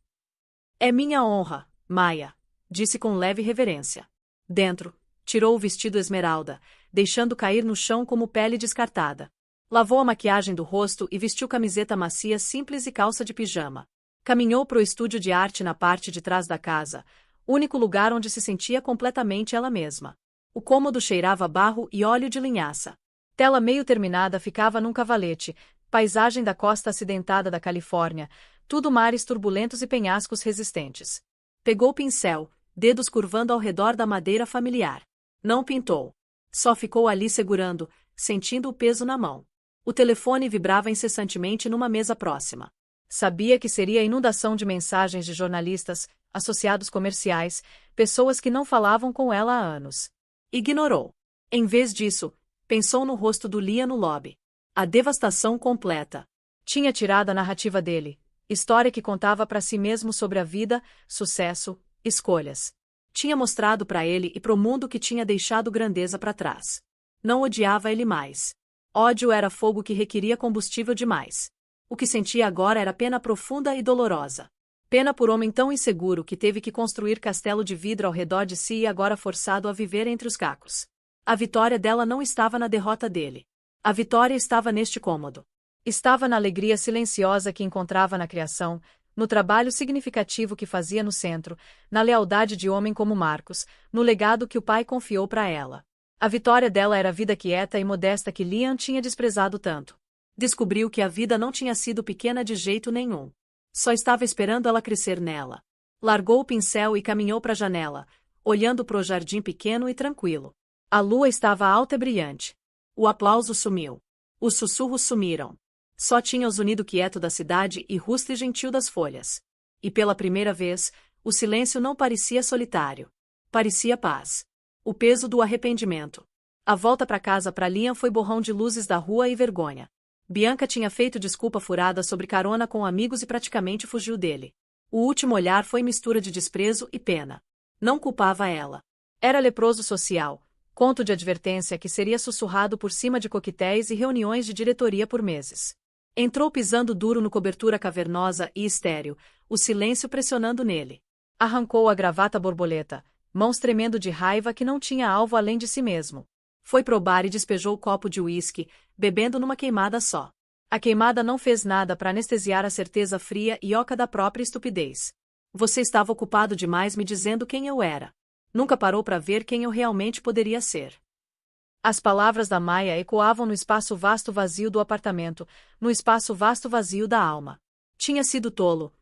É minha honra, Maia, disse com leve reverência. Dentro, tirou o vestido esmeralda, deixando cair no chão como pele descartada. Lavou a maquiagem do rosto e vestiu camiseta macia simples e calça de pijama. Caminhou para o estúdio de arte na parte de trás da casa, único lugar onde se sentia completamente ela mesma. O cômodo cheirava a barro e óleo de linhaça. Tela meio terminada ficava num cavalete, paisagem da costa acidentada da Califórnia, tudo mares turbulentos e penhascos resistentes. Pegou o pincel, dedos curvando ao redor da madeira familiar. Não pintou. Só ficou ali segurando, sentindo o peso na mão. O telefone vibrava incessantemente numa mesa próxima. Sabia que seria inundação de mensagens de jornalistas, associados comerciais, pessoas que não falavam com ela há anos. Ignorou. Em vez disso, pensou no rosto do Liam no lobby. A devastação completa. Tinha tirado a narrativa dele, história que contava para si mesmo sobre a vida, sucesso, escolhas. Tinha mostrado para ele e para o mundo que tinha deixado grandeza para trás. Não odiava ele mais. Ódio era fogo que requeria combustível demais. O que sentia agora era pena profunda e dolorosa. Pena por homem tão inseguro que teve que construir castelo de vidro ao redor de si e agora forçado a viver entre os cacos. A vitória dela não estava na derrota dele. A vitória estava neste cômodo. Estava na alegria silenciosa que encontrava na criação, no trabalho significativo que fazia no centro, na lealdade de homem como Marcos, no legado que o pai confiou para ela. A vitória dela era a vida quieta e modesta que Liam tinha desprezado tanto. Descobriu que a vida não tinha sido pequena de jeito nenhum. Só estava esperando ela crescer nela. Largou o pincel e caminhou para a janela, olhando para o jardim pequeno e tranquilo. A lua estava alta e brilhante. O aplauso sumiu. Os sussurros sumiram. Só tinha o zunido quieto da cidade e rusto e gentil das folhas. E pela primeira vez, o silêncio não parecia solitário. Parecia paz. O peso do arrependimento. A volta para casa para Liam foi borrão de luzes da rua e vergonha. Bianca tinha feito desculpa furada sobre carona com amigos e praticamente fugiu dele. O último olhar foi mistura de desprezo e pena. Não culpava ela. Era leproso social, conto de advertência que seria sussurrado por cima de coquetéis e reuniões de diretoria por meses. Entrou pisando duro no cobertura cavernosa e estéril, o silêncio pressionando nele. Arrancou a gravata borboleta, mãos tremendo de raiva que não tinha alvo além de si mesmo. Foi pro bar e despejou o copo de uísque, bebendo numa queimada só. A queimada não fez nada para anestesiar a certeza fria e oca da própria estupidez. Você estava ocupado demais me dizendo quem eu era. Nunca parou para ver quem eu realmente poderia ser. As palavras da Maia ecoavam no espaço vasto vazio do apartamento, no espaço vasto vazio da alma. Tinha sido tolo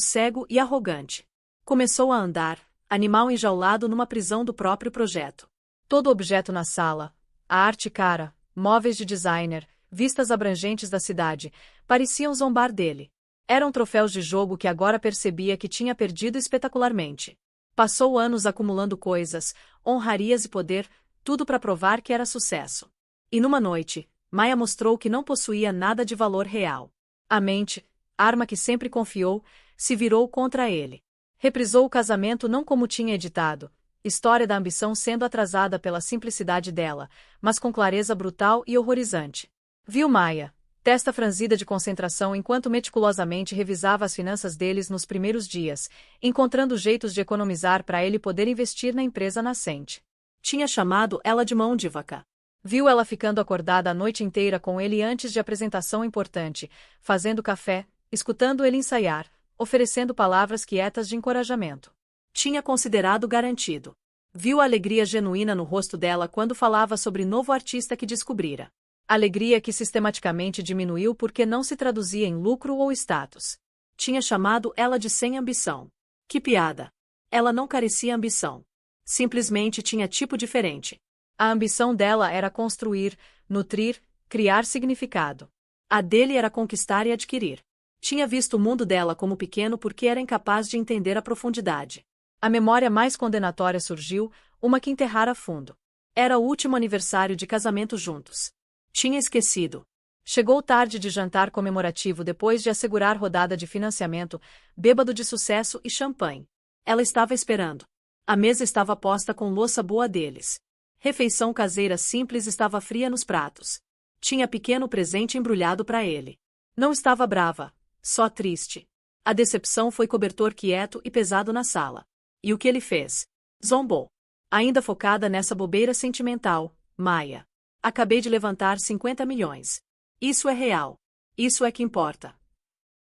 cego e arrogante. Começou a andar, animal enjaulado numa prisão do próprio projeto. Todo objeto na sala, a arte cara, móveis de designer, vistas abrangentes da cidade, pareciam zombar dele. Eram troféus de jogo que agora percebia que tinha perdido espetacularmente. Passou anos acumulando coisas, honrarias e poder, tudo para provar que era sucesso. E numa noite, Maia mostrou que não possuía nada de valor real. A mente, arma que sempre confiou, se virou contra ele. Reprisou o casamento não como tinha editado, história da ambição sendo atrasada pela simplicidade dela, mas com clareza brutal e horrorizante. Viu Maia, testa franzida de concentração enquanto meticulosamente revisava as finanças deles nos primeiros dias, encontrando jeitos de economizar para ele poder investir na empresa nascente. Tinha chamado ela de mão de vaca. Viu ela ficando acordada a noite inteira com ele antes de apresentação importante, fazendo café, escutando ele ensaiar, oferecendo palavras quietas de encorajamento. Tinha considerado garantido. Viu a alegria genuína no rosto dela quando falava sobre novo artista que descobrira. Alegria que sistematicamente diminuiu porque não se traduzia em lucro ou status. Tinha chamado ela de sem ambição. Que piada! Ela não carecia ambição. Simplesmente tinha tipo diferente. A ambição dela era construir, nutrir, criar significado. A dele era conquistar e adquirir. Tinha visto o mundo dela como pequeno porque era incapaz de entender a profundidade. A memória mais condenatória surgiu, uma que enterrara fundo. Era o último aniversário de casamento juntos. Tinha esquecido. Chegou tarde de jantar comemorativo depois de assegurar rodada de financiamento, bêbado de sucesso e champanhe. Ela estava esperando. A mesa estava posta com louça boa deles. Refeição caseira simples estava fria nos pratos. Tinha pequeno presente embrulhado para ele. Não estava brava, só triste. A decepção foi cobertor quieto e pesado na sala. E o que ele fez? Zombou. Ainda focada nessa bobeira sentimental, Maia. Acabei de levantar 50 milhões. Isso é real. Isso é que importa.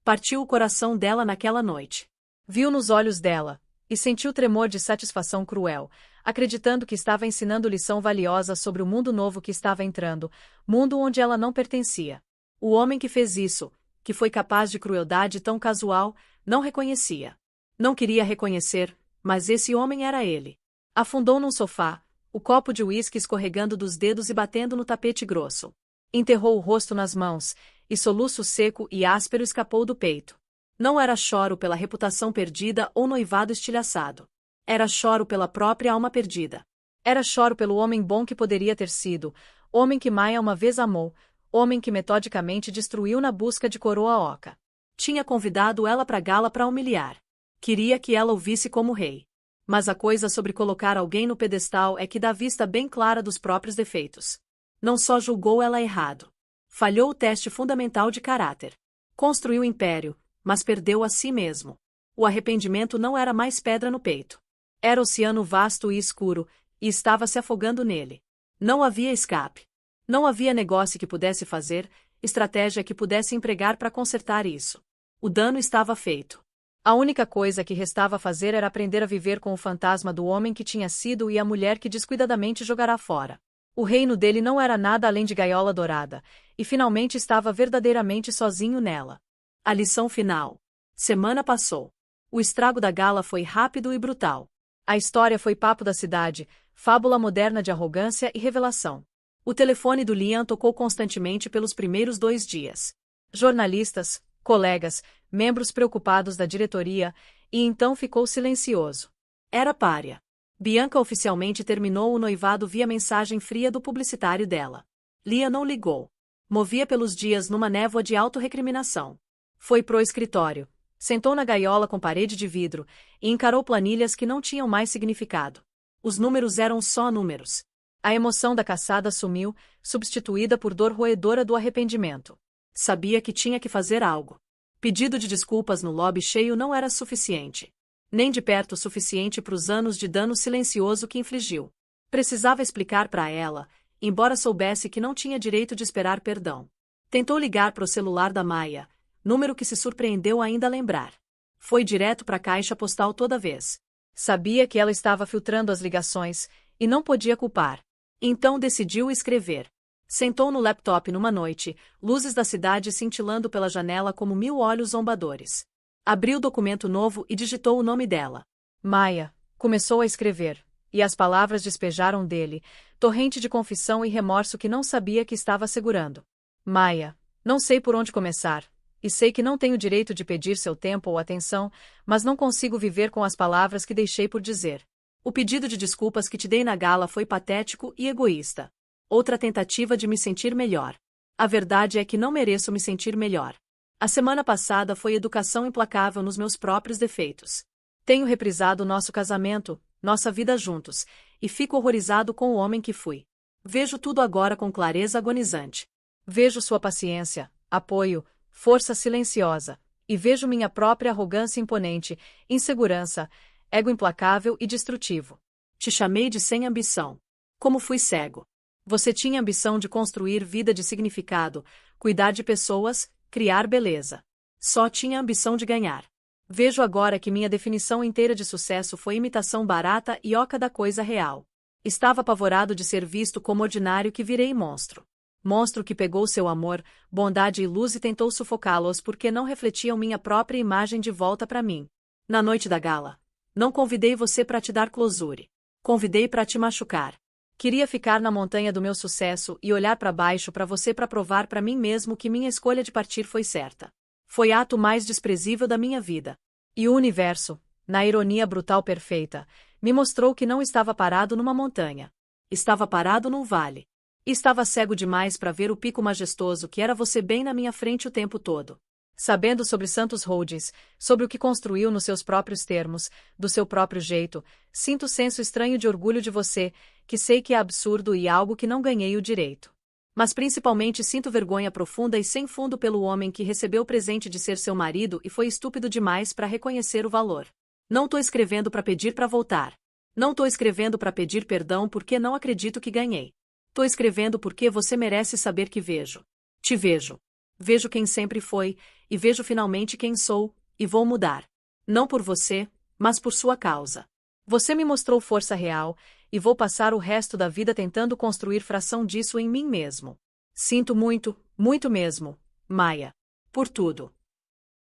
Partiu o coração dela naquela noite. Viu nos olhos dela, e sentiu tremor de satisfação cruel, acreditando que estava ensinando lição valiosa sobre o mundo novo que estava entrando, mundo onde ela não pertencia. O homem que fez isso, que foi capaz de crueldade tão casual, não reconhecia. Não queria reconhecer, mas esse homem era ele. Afundou num sofá, o copo de uísque escorregando dos dedos e batendo no tapete grosso. Enterrou o rosto nas mãos, e soluço seco e áspero escapou do peito. Não era choro pela reputação perdida ou noivado estilhaçado. Era choro pela própria alma perdida. Era choro pelo homem bom que poderia ter sido, homem que Maia uma vez amou, homem que metodicamente destruiu na busca de coroa oca. Tinha convidado ela para gala para humilhar. Queria que ela o visse como rei. Mas a coisa sobre colocar alguém no pedestal é que dá vista bem clara dos próprios defeitos. Não só julgou ela errado. Falhou o teste fundamental de caráter. Construiu império, mas perdeu a si mesmo. O arrependimento não era mais pedra no peito. Era oceano vasto e escuro, e estava se afogando nele. Não havia escape. Não havia negócio que pudesse fazer, estratégia que pudesse empregar para consertar isso. O dano estava feito. A única coisa que restava fazer era aprender a viver com o fantasma do homem que tinha sido e a mulher que descuidadamente jogará fora. O reino dele não era nada além de gaiola dourada, e finalmente estava verdadeiramente sozinho nela. A lição final. Semana passou. O estrago da gala foi rápido e brutal. A história foi papo da cidade, fábula moderna de arrogância e revelação. O telefone do Liam tocou constantemente pelos primeiros 2 dias. Jornalistas, colegas, membros preocupados da diretoria, e então ficou silencioso. Era pária. Bianca oficialmente terminou o noivado via mensagem fria do publicitário dela. Liam não ligou. Movia pelos dias numa névoa de autorrecriminação. Foi pro escritório. Sentou na gaiola com parede de vidro e encarou planilhas que não tinham mais significado. Os números eram só números. A emoção da caçada sumiu, substituída por dor roedora do arrependimento. Sabia que tinha que fazer algo. Pedido de desculpas no lobby cheio não era suficiente. Nem de perto o suficiente para os anos de dano silencioso que infligiu. Precisava explicar para ela, embora soubesse que não tinha direito de esperar perdão. Tentou ligar para o celular da Maia, número que se surpreendeu ainda a lembrar. Foi direto para a caixa postal toda vez. Sabia que ela estava filtrando as ligações, e não podia culpar. Então decidiu escrever. Sentou no laptop numa noite, luzes da cidade cintilando pela janela como 1000 olhos zombadores. Abriu o documento novo e digitou o nome dela. Maia. Começou a escrever, e as palavras despejaram dele, torrente de confissão e remorso que não sabia que estava segurando. Maia. Não sei por onde começar, e sei que não tenho direito de pedir seu tempo ou atenção, mas não consigo viver com as palavras que deixei por dizer. O pedido de desculpas que te dei na gala foi patético e egoísta. Outra tentativa de me sentir melhor. A verdade é que não mereço me sentir melhor. A semana passada foi educação implacável nos meus próprios defeitos. Tenho reprisado nosso casamento, nossa vida juntos, e fico horrorizado com o homem que fui. Vejo tudo agora com clareza agonizante. Vejo sua paciência, apoio, força silenciosa, e vejo minha própria arrogância imponente, insegurança, ego implacável e destrutivo. Te chamei de sem ambição. Como fui cego. Você tinha ambição de construir vida de significado, cuidar de pessoas, criar beleza. Só tinha ambição de ganhar. Vejo agora que minha definição inteira de sucesso foi imitação barata e oca da coisa real. Estava apavorado de ser visto como ordinário que virei monstro. Monstro que pegou seu amor, bondade e luz e tentou sufocá-los porque não refletiam minha própria imagem de volta para mim. Na noite da gala. Não convidei você para te dar closure. Convidei para te machucar. Queria ficar na montanha do meu sucesso e olhar para baixo para você para provar para mim mesmo que minha escolha de partir foi certa. Foi ato mais desprezível da minha vida. E o universo, na ironia brutal perfeita, me mostrou que não estava parado numa montanha. Estava parado num vale. E estava cego demais para ver o pico majestoso que era você bem na minha frente o tempo todo. Sabendo sobre Santos Holdings, sobre o que construiu nos seus próprios termos, do seu próprio jeito, sinto senso estranho de orgulho de você, que sei que é absurdo e algo que não ganhei o direito. Mas principalmente sinto vergonha profunda e sem fundo pelo homem que recebeu o presente de ser seu marido e foi estúpido demais para reconhecer o valor. Não tô escrevendo para pedir para voltar. Não tô escrevendo para pedir perdão porque não acredito que ganhei. Tô escrevendo porque você merece saber que vejo. Te vejo. Vejo quem sempre foi, e vejo finalmente quem sou, e vou mudar. Não por você, mas por sua causa. Você me mostrou força real, e vou passar o resto da vida tentando construir fração disso em mim mesmo. Sinto muito, muito mesmo, Maia. Por tudo.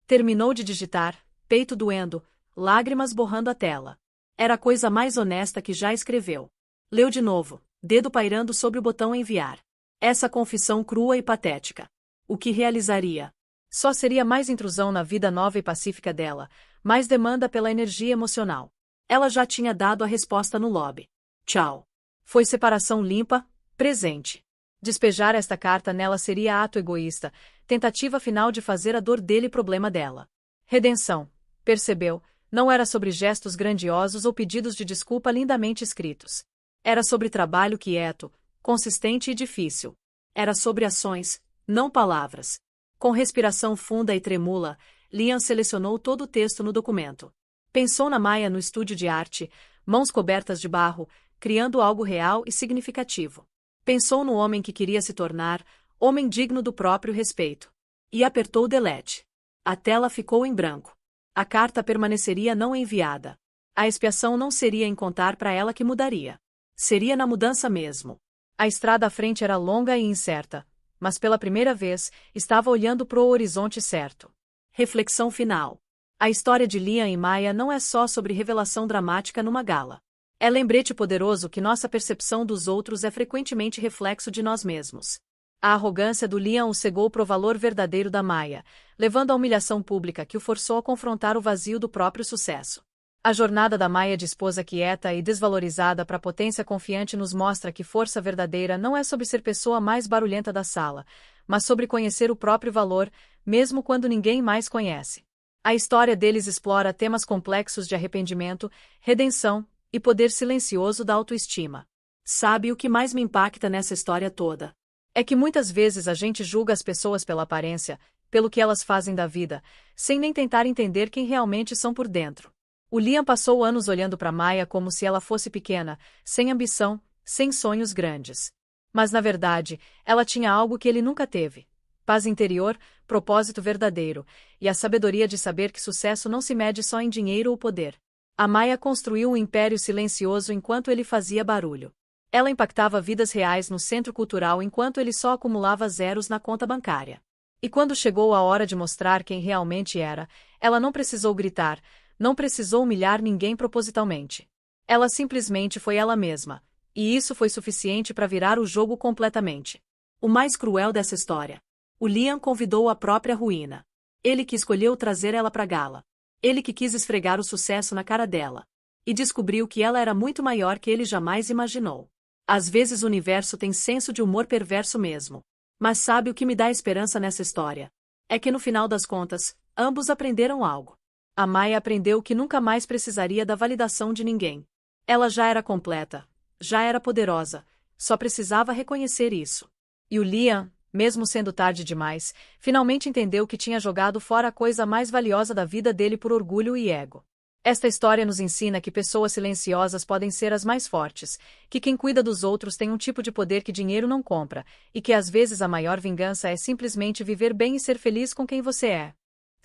Terminou de digitar, peito doendo, lágrimas borrando a tela. Era a coisa mais honesta que já escreveu. Leu de novo, dedo pairando sobre o botão enviar. Essa confissão crua e patética. O que realizaria? Só seria mais intrusão na vida nova e pacífica dela, mais demanda pela energia emocional. Ela já tinha dado a resposta no lobby. Tchau. Foi separação limpa, presente. Despejar esta carta nela seria ato egoísta, tentativa final de fazer a dor dele problema dela. Redenção. Percebeu, não era sobre gestos grandiosos ou pedidos de desculpa lindamente escritos. Era sobre trabalho quieto, consistente e difícil. Era sobre ações, não palavras. Com respiração funda e tremula, Liam selecionou todo o texto no documento. Pensou na Maya no estúdio de arte, mãos cobertas de barro, criando algo real e significativo. Pensou no homem que queria se tornar, homem digno do próprio respeito. E apertou delete. A tela ficou em branco. A carta permaneceria não enviada. A expiação não seria em contar para ela que mudaria. Seria na mudança mesmo. A estrada à frente era longa e incerta, mas pela primeira vez, estava olhando para o horizonte certo. Reflexão final. A história de Liam e Maya não é só sobre revelação dramática numa gala. É lembrete poderoso que nossa percepção dos outros é frequentemente reflexo de nós mesmos. A arrogância do Liam o cegou para o valor verdadeiro da Maya, levando à humilhação pública que o forçou a confrontar o vazio do próprio sucesso. A jornada da Maya de esposa quieta e desvalorizada para a potência confiante nos mostra que força verdadeira não é sobre ser pessoa mais barulhenta da sala, mas sobre conhecer o próprio valor, mesmo quando ninguém mais conhece. A história deles explora temas complexos de arrependimento, redenção e poder silencioso da autoestima. Sabe o que mais me impacta nessa história toda? É que muitas vezes a gente julga as pessoas pela aparência, pelo que elas fazem da vida, sem nem tentar entender quem realmente são por dentro. O Liam passou anos olhando para Maya como se ela fosse pequena, sem ambição, sem sonhos grandes. Mas na verdade, ela tinha algo que ele nunca teve: paz interior, propósito verdadeiro, e a sabedoria de saber que sucesso não se mede só em dinheiro ou poder. A Maya construiu um império silencioso enquanto ele fazia barulho. Ela impactava vidas reais no centro cultural enquanto ele só acumulava zeros na conta bancária. E quando chegou a hora de mostrar quem realmente era, ela não precisou gritar, não precisou humilhar ninguém propositalmente. Ela simplesmente foi ela mesma, e isso foi suficiente para virar o jogo completamente. O mais cruel dessa história. O Liam convidou a própria ruína. Ele que escolheu trazer ela para a gala. Ele que quis esfregar o sucesso na cara dela. E descobriu que ela era muito maior que ele jamais imaginou. Às vezes o universo tem senso de humor perverso mesmo. Mas sabe o que me dá esperança nessa história? É que no final das contas, ambos aprenderam algo. A Maya aprendeu que nunca mais precisaria da validação de ninguém. Ela já era completa, já era poderosa, só precisava reconhecer isso. E o Liam, mesmo sendo tarde demais, finalmente entendeu que tinha jogado fora a coisa mais valiosa da vida dele por orgulho e ego. Esta história nos ensina que pessoas silenciosas podem ser as mais fortes, que quem cuida dos outros tem um tipo de poder que dinheiro não compra, e que às vezes a maior vingança é simplesmente viver bem e ser feliz com quem você é.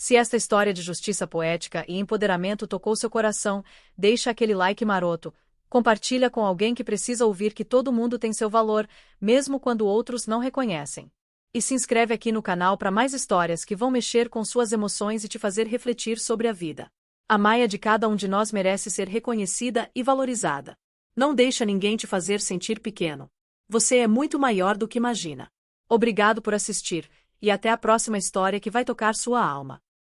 Se esta história de justiça poética e empoderamento tocou seu coração, deixa aquele like maroto, compartilha com alguém que precisa ouvir que todo mundo tem seu valor, mesmo quando outros não reconhecem. E se inscreve aqui no canal para mais histórias que vão mexer com suas emoções e te fazer refletir sobre a vida. A Maya de cada um de nós merece ser reconhecida e valorizada. Não deixa ninguém te fazer sentir pequeno. Você é muito maior do que imagina. Obrigado por assistir, e até a próxima história que vai tocar sua alma.